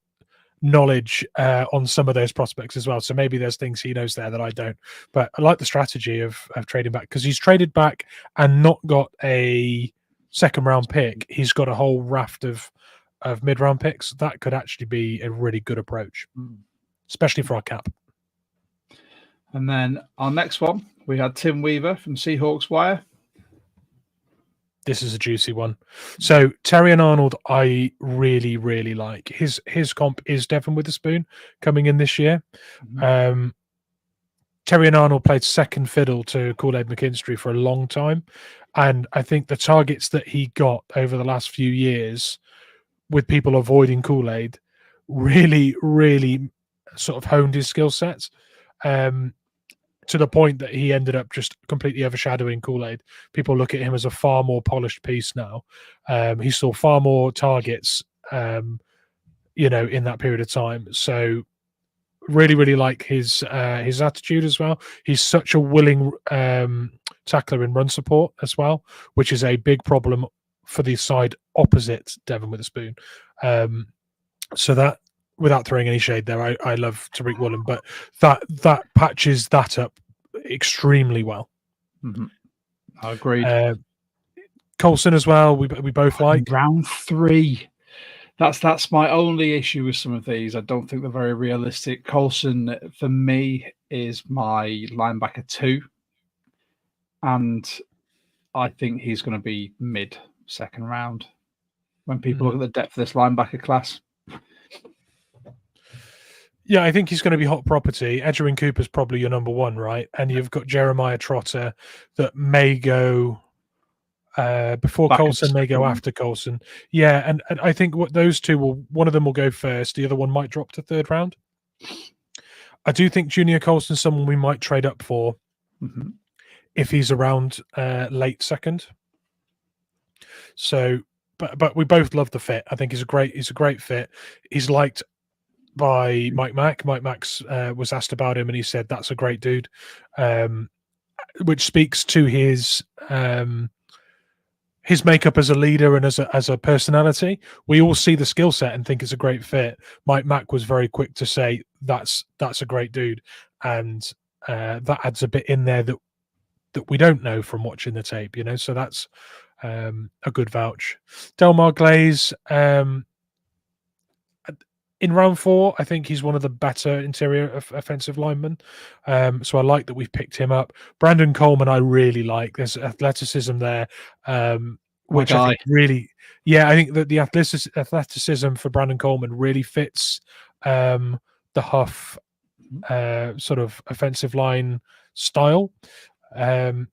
knowledge on some of those prospects as well. So maybe there's things he knows there that I don't. But I like the strategy of trading back, because he's traded back and not got a second round pick. He's got a whole raft of mid-round picks. That could actually be a really good approach, especially for our cap. And then our next one, we had Tim Weaver from Seahawks Wire. This is a juicy one. So Terrion Arnold, I really, really like. His comp is Devon Witherspoon coming in this year. Terrion Arnold played second fiddle to Kool-Aid McKinstry for a long time. And I think the targets that he got over the last few years with people avoiding Kool-Aid really, really sort of honed his skill sets to the point that he ended up just completely overshadowing Kool-Aid. People look at him as a far more polished piece now. He saw far more targets, in that period of time. So really, really like his attitude as well. He's such a willing tackler in run support as well, which is a big problem for the side opposite Devon Witherspoon. So that, without throwing any shade there, I love Tariq Woolen, but that patches that up extremely well. I agree. Colson as well, we both like. Round 3. That's my only issue with some of these. I don't think they're very realistic. Colson, for me, is my linebacker 2. And I think he's going to be mid-second round when people look at the depth of this linebacker class. Yeah, I think he's going to be hot property. Edgerrin Cooper's probably your number 1, right? And you've got Jeremiah Trotter that may go before back Colson, may go after Colson. Yeah, and I think what those two one of them will go first. The other one might drop to 3rd round. I do think Junior Colson's someone we might trade up for if he's around late 2nd. So, but we both love the fit. I think he's a great fit. He's liked by Mike Mack. Mike Max was asked about him, and he said that's a great dude, which speaks to his his makeup as a leader and as a personality, we all see the skill set and think it's a great fit. Mike Mack was very quick to say that's a great dude, and that adds a bit in there that we don't know from watching the tape, So that's a good vouch. Delmar Glaze, in round 4, I think he's one of the better interior offensive linemen. So I like that we've picked him up. Brandon Coleman, I really like. There's athleticism there, which I think really, I think that the athleticism for Brandon Coleman really fits the Huff sort of offensive line style. So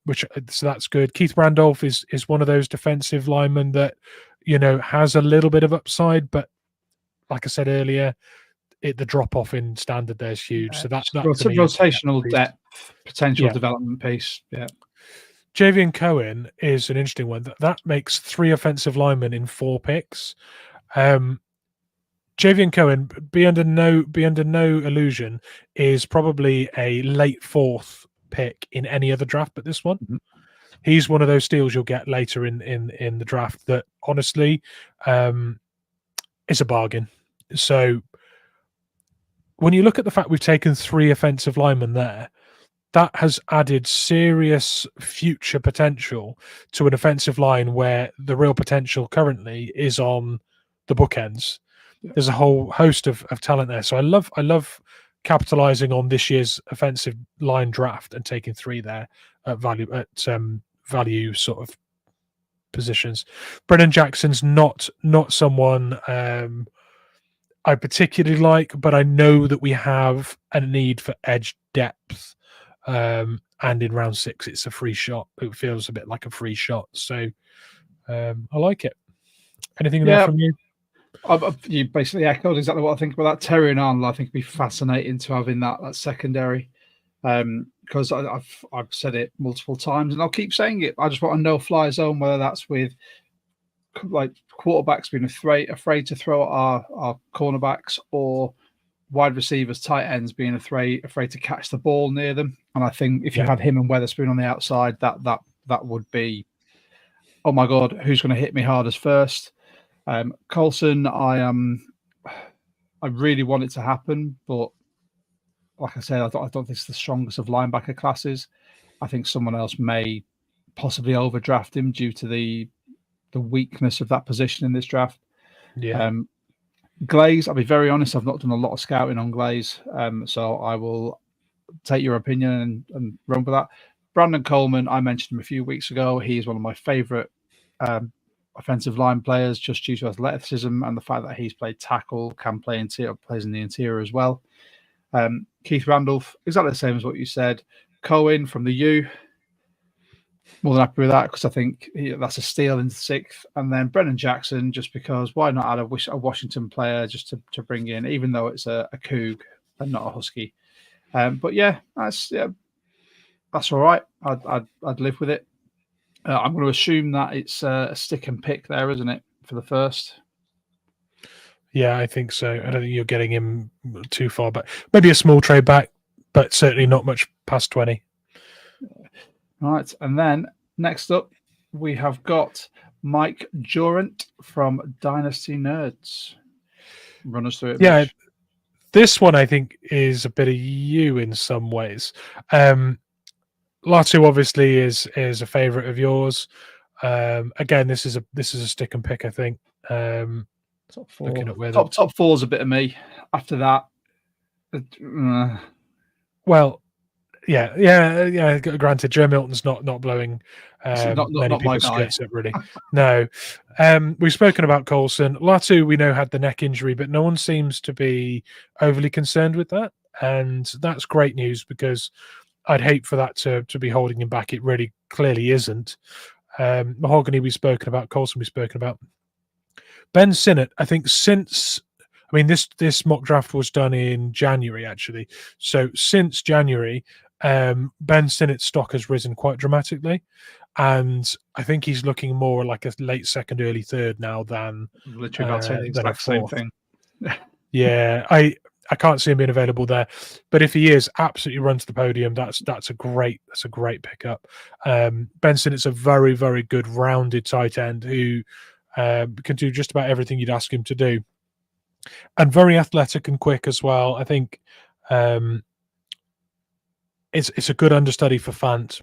that's good. Keith Randolph is one of those defensive linemen that has a little bit of upside, but like I said earlier, the drop off in standard there is huge. So that rotational depth, potential development piece. Yeah. Javian Cohen is an interesting one. That makes 3 offensive linemen in 4 picks. Javian Cohen, be under no illusion, is probably a late 4th pick in any other draft but this one. Mm-hmm. He's one of those steals you'll get later in the draft that honestly is a bargain. So when you look at the fact we've taken 3 offensive linemen there, that has added serious future potential to an offensive line where the real potential currently is on the bookends. Yeah. There's a whole host of talent there. So I love capitalizing on this year's offensive line draft and taking 3 there at value sort of positions. Brennan Jackson's not someone I particularly like, but I know that we have a need for edge depth. And in round 6, it's a free shot. It feels a bit like a free shot. So I like it. Anything there from you? You basically echoed exactly what I think about that. Terry and Arnold, I think, would be fascinating to having that secondary. Because I've said it multiple times and I'll keep saying it. I just want a no-fly zone, whether that's with like quarterbacks being afraid to throw at our cornerbacks, or wide receivers, tight ends being afraid to catch the ball near them. And I think if you had him and Weatherspoon on the outside, that would be, oh my God, who's going to hit me hardest first? Coulson, I really want it to happen, but like I said, I don't think it's the strongest of linebacker classes. I think someone else may possibly overdraft him due to the weakness of that position in this draft. Yeah. Glaze, I'll be very honest, I've not done a lot of scouting on Glaze, so I will take your opinion and run with that. Brandon Coleman, I mentioned him a few weeks ago. He is one of my favorite offensive line players, just due to athleticism and the fact that he's played tackle, can play interior, plays in the interior as well. Keith Randolph, exactly the same as what you said. Cohen from the U, more than happy with that, because I think that's a steal in the 6th. And then Brennan Jackson, just because why not add a Washington player just to bring in, even though it's a Coug and not a Husky. But that's all right. I'd live with it. I'm going to assume that it's a stick and pick there, isn't it, for the first? Yeah, I think so. I don't think you're getting him too far back. Maybe a small trade back, but certainly not much past 20. All right. And then next up, we have got Mike Durant from Dynasty Nerds. Run us through it. Yeah, Mitch. This one I think is a bit of you in some ways. Latu obviously is a favorite of yours. Again, this is a stick and pick, I think. Top 4. Looking at where top 4 is a bit of me. After that, well, yeah. Granted, Joe Milton's not blowing many people's skirts up, really. No, we've spoken about Coulson. Latu, we know, had the neck injury, but no one seems to be overly concerned with that, and that's great news because I'd hate for that to be holding him back. It really clearly isn't. Mahogany, we've spoken about. Coulson, we've spoken about. Ben Sinnott, I think this mock draft was done in January, actually. So since January, Ben Sinnott's stock has risen quite dramatically. And I think he's looking more like a late 2nd, early 3rd now than literally about the exact same thing. Yeah, I can't see him being available there, but if he is, absolutely run to the podium. That's a great pickup. Benson, it's a very, very good rounded tight end who can do just about everything you'd ask him to do, and very athletic and quick as well. I think it's a good understudy for Fant.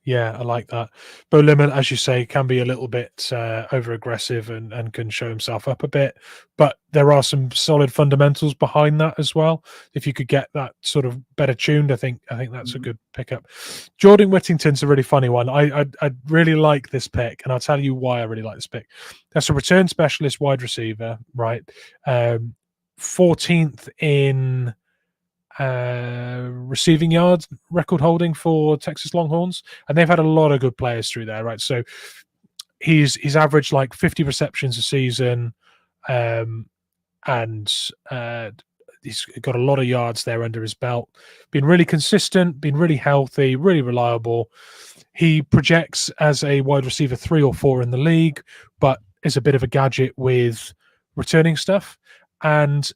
Yeah, I like that. Bo Limit, as you say, can be a little bit over aggressive and can show himself up a bit, but there are some solid fundamentals behind that as well. If you could get that sort of better tuned, I think that's a good pickup. Jordan Whittington's a really funny one. I really like this pick, and I'll tell you why I really like this pick. That's a return specialist wide receiver, right? 14th in receiving yards record holding for Texas Longhorns, and they've had a lot of good players through there, right? So he's averaged like 50 receptions a season, and he's got a lot of yards there under his belt. Been really consistent, been really healthy, really reliable. He projects as a wide receiver 3 or 4 in the league, but is a bit of a gadget with returning stuff. And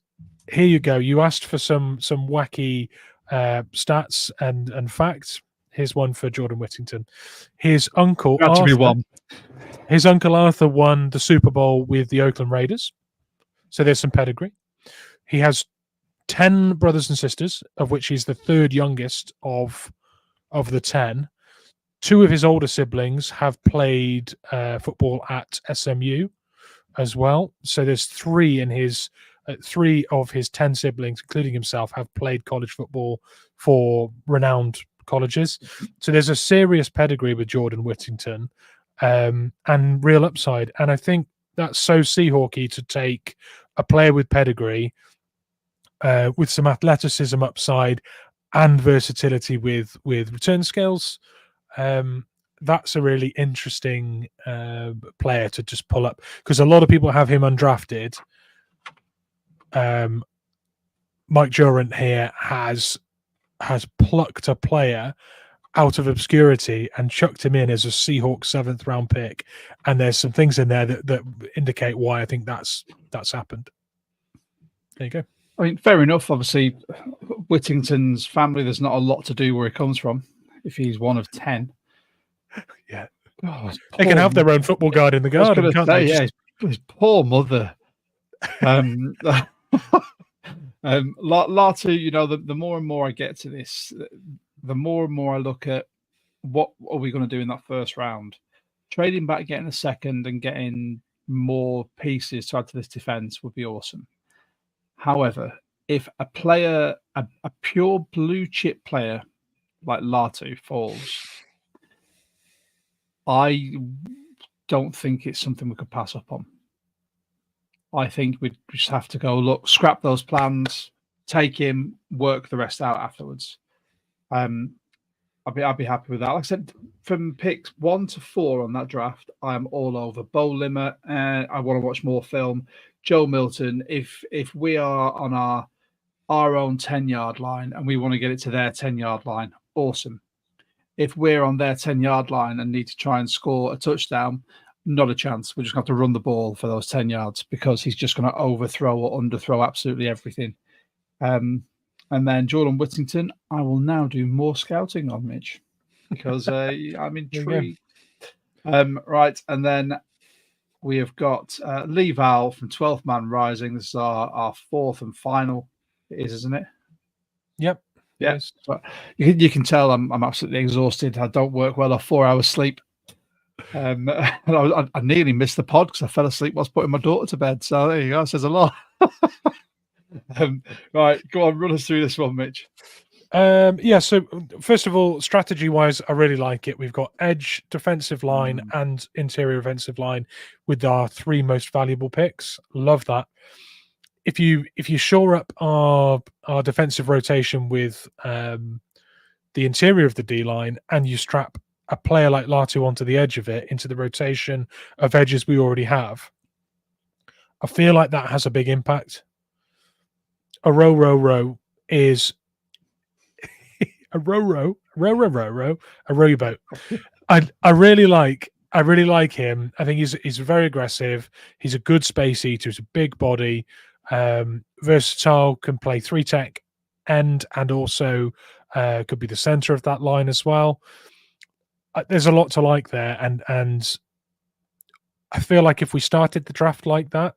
here you go. You asked for some wacky stats and facts. Here's one for Jordan Whittington. His uncle Arthur won the Super Bowl with the Oakland Raiders. So there's some pedigree. He has 10 brothers and sisters, of which he's the third youngest of the 10. 2 of his older siblings have played football at SMU as well. So there's 3 in his 3 of his 10 siblings, including himself, have played college football for renowned colleges. So there's a serious pedigree with Jordan Whittington, and real upside. And I think that's so Seahawky to take a player with pedigree, with some athleticism upside and versatility with return skills. That's a really interesting player to just pull up, because a lot of people have him undrafted. Mike Durant here has plucked a player out of obscurity and chucked him in as a Seahawks 7th round pick, and there's some things in there that indicate why I think that's happened. There you go. I mean, fair enough. Obviously, Whittington's family, there's not a lot to do where he comes from. If he's one of 10, yeah, they can have their own football guard in the garden, can't they? Yeah, his poor mother. Latu, you know, the more and more I get to this, the more and more I look at what are we going to do in that first round. Trading back, getting a second, and getting more pieces to add to this defense would be awesome. However, if a player, a pure blue chip player like Latu falls, I don't think it's something we could pass up on. I think we just have to go, look, scrap those plans, take him, work the rest out afterwards. I'd be happy with that. Like I said, from picks 1 to 4 on that draft, I'm all over. Bo Limmer, I want to watch more film. Joe Milton, if we are on our own 10-yard line and we want to get it to their 10-yard line, awesome. If we're on their 10-yard line and need to try and score a touchdown, not a chance. We're just going to have to run the ball for those 10 yards, because he's just going to overthrow or underthrow absolutely everything. And then Jordan Whittington, I will now do more scouting on Mitch, because I'm intrigued. Right, and then we have got Lee Val from 12th Man Rising. This is our 4th and final. It is, isn't it? Yep. Yes. So you can tell I'm absolutely exhausted. I don't work well off 4 hours sleep. I nearly missed the pod because I fell asleep whilst putting my daughter to bed. So there you go. It says a lot. Right, go on, run us through this one, Mitch. Yeah, so first of all, strategy-wise, I really like it. We've got edge, defensive line, and interior offensive line with our 3 most valuable picks. Love that. If you shore up our defensive rotation with the interior of the D-line, and you strap a player like Latu onto the edge of it, into the rotation of edges we already have, I feel like that has a big impact. A row is a rowboat. I really like him. I think he's very aggressive. He's a good space eater. He's a big body. Versatile, can play 3-tech end, and also could be the center of that line as well. There's a lot to like there, and I feel like if we started the draft like that,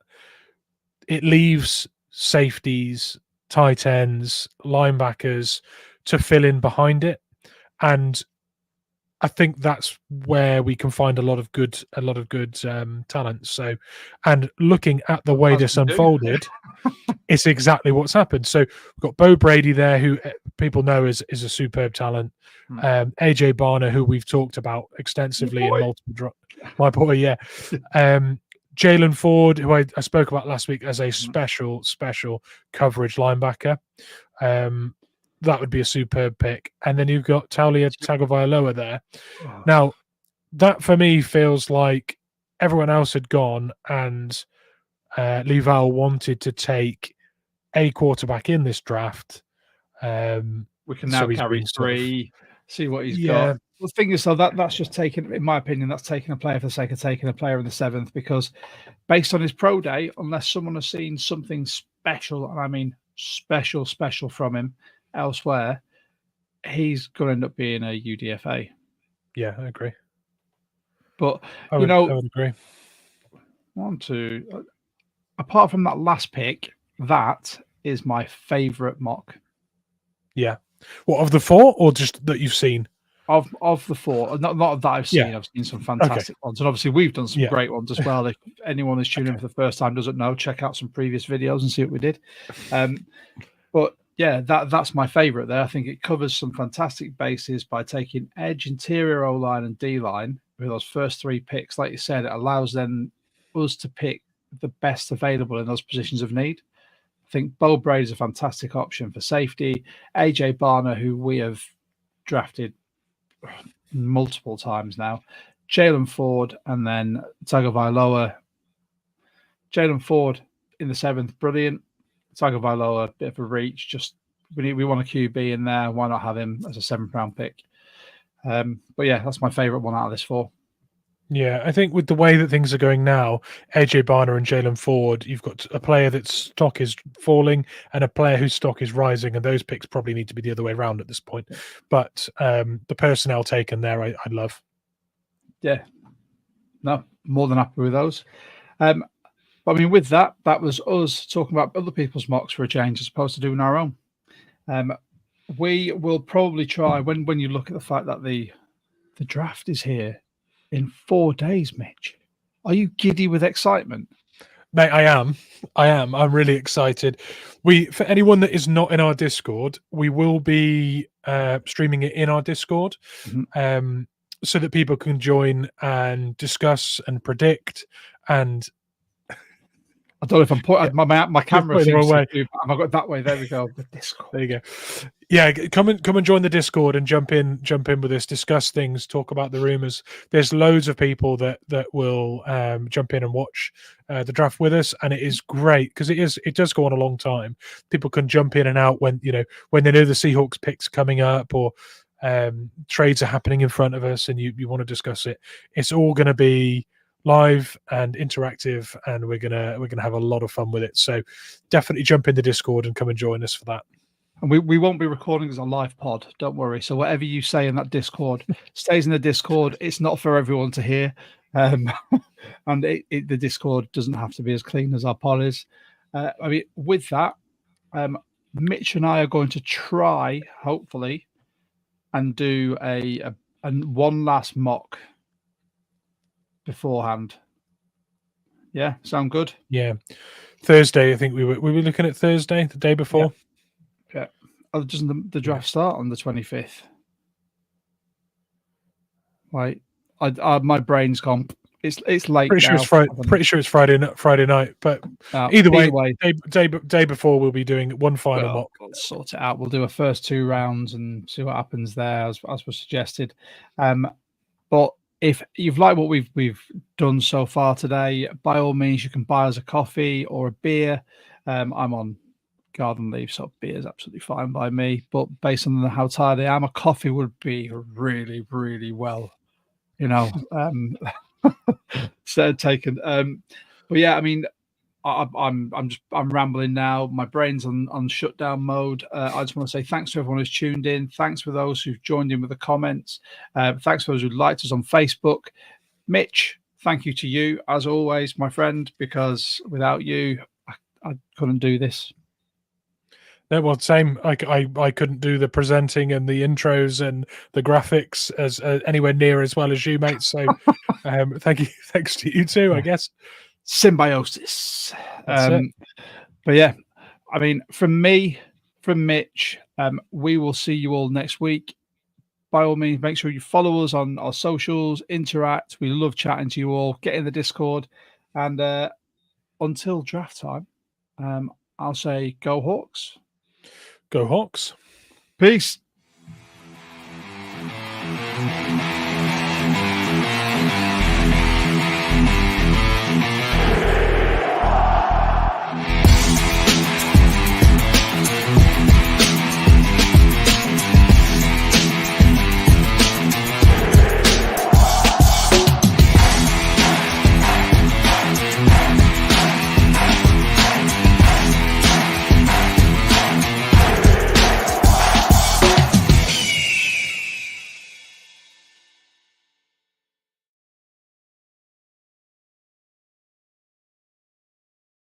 it leaves safeties, tight ends, linebackers to fill in behind it, and I think that's where we can find a lot of good talent. So, and looking at the way this unfolded, it's exactly what's happened. So we've got Bo Brady there, who people know is a superb talent. AJ Barner, who we've talked about extensively in multiple my boy, yeah. Jalen Ford, who I spoke about last week as a special coverage linebacker. That would be a superb pick. And then you've got Taulia Tagovailoa there. Now, that for me feels like everyone else had gone, and Lee Val wanted to take a quarterback in this draft. We can now carry 3, see what he's got. The thing is, though, that's just taking, in my opinion, that's taking a player for the sake of taking a player in the 7th, because based on his pro day, unless someone has seen something special, and I mean special from him elsewhere, he's going to end up being a UDFA. Yeah, I agree. But I would agree. 1, 2. Apart from that last pick, that is my favorite mock. Yeah. What, of the 4, or just that you've seen? Of the 4, not that I've seen. I've seen some fantastic ones, and obviously we've done some great ones as well. If anyone is tuning in for the first time doesn't know, check out some previous videos and see what we did. But yeah, that's my favorite there. I think it covers some fantastic bases by taking edge, interior O-line, and D-line with those first 3 picks. Like you said, it allows then us to pick the best available in those positions of need. I think Bo Brady is a fantastic option for safety. AJ Barner, who we have drafted multiple times now. Jalen Ford, and then Tagovailoa. Jalen Ford in the 7th, brilliant. Tagovailoa, bit of a reach. Just we want a QB in there. Why not have him as a 7th-round pick? But yeah, that's my favorite one out of this 4. Yeah, I think with the way that things are going now, AJ Barner and Jalen Ford, you've got a player that's stock is falling and a player whose stock is rising, and those picks probably need to be the other way around at this point. But the personnel taken there, I love. Yeah, no, more than happy with those. But I mean, with that was us talking about other people's mocks for a change as opposed to doing our own. We will probably try, when you look at the fact that the draft is here in 4 days, Mitch. Are you giddy with excitement? Mate, I am. I'm really excited. For anyone that is not in our Discord, we will be streaming it in our Discord, so that people can join and discuss and predict. And I don't know if I'm pointing my camera seems the wrong way. Have I got that way? There we go. The Discord. There you go. Yeah, come and join the Discord and jump in with us, discuss things, talk about the rumors. There's loads of people that will jump in and watch the draft with us, and it is great because it does go on a long time. People can jump in and out when they know the Seahawks picks coming up, or trades are happening in front of us, and you want to discuss it. It's all going to be live and interactive, and we're gonna have a lot of fun with it. So definitely jump in the Discord and come and join us for that. And we won't be recording as a live pod, don't worry. So whatever you say in that Discord stays in the Discord. It's not for everyone to hear. And the Discord doesn't have to be as clean as our pod is. I mean, with that, Mitch and I are going to try, hopefully, and do a one last mock beforehand. Yeah, sound good? Yeah. Thursday, I think we were looking at Thursday, the day before. Yeah. Oh, doesn't the draft start on the 25th? Like, my brain's gone. It's late. Pretty sure it's Friday night. But either way, day before we'll be doing one final mock. We'll sort it out. We'll do a first 2 rounds and see what happens there, as was suggested. But if you've liked what we've done so far today, by all means, you can buy us a coffee or a beer. I'm on garden leave, so beer is absolutely fine by me. But based on how tired I am, a coffee would be really, really well, taken. But yeah, I mean, I'm rambling now. My brain's on shutdown mode. I just want to say thanks to everyone who's tuned in. Thanks for those who've joined in with the comments. Thanks for those who liked us on Facebook. Mitch, thank you to you as always, my friend, because without you, I couldn't do this. No, well, same. I couldn't do the presenting and the intros and the graphics as anywhere near as well as you, mate. So, thank you. Thanks to you too, I guess. Symbiosis. That's it. But yeah, I mean, from me, from Mitch, we will see you all next week. By all means, make sure you follow us on our socials, interact. We love chatting to you all. Get in the Discord. And until draft time, I'll say go Hawks. Go Hawks. Peace.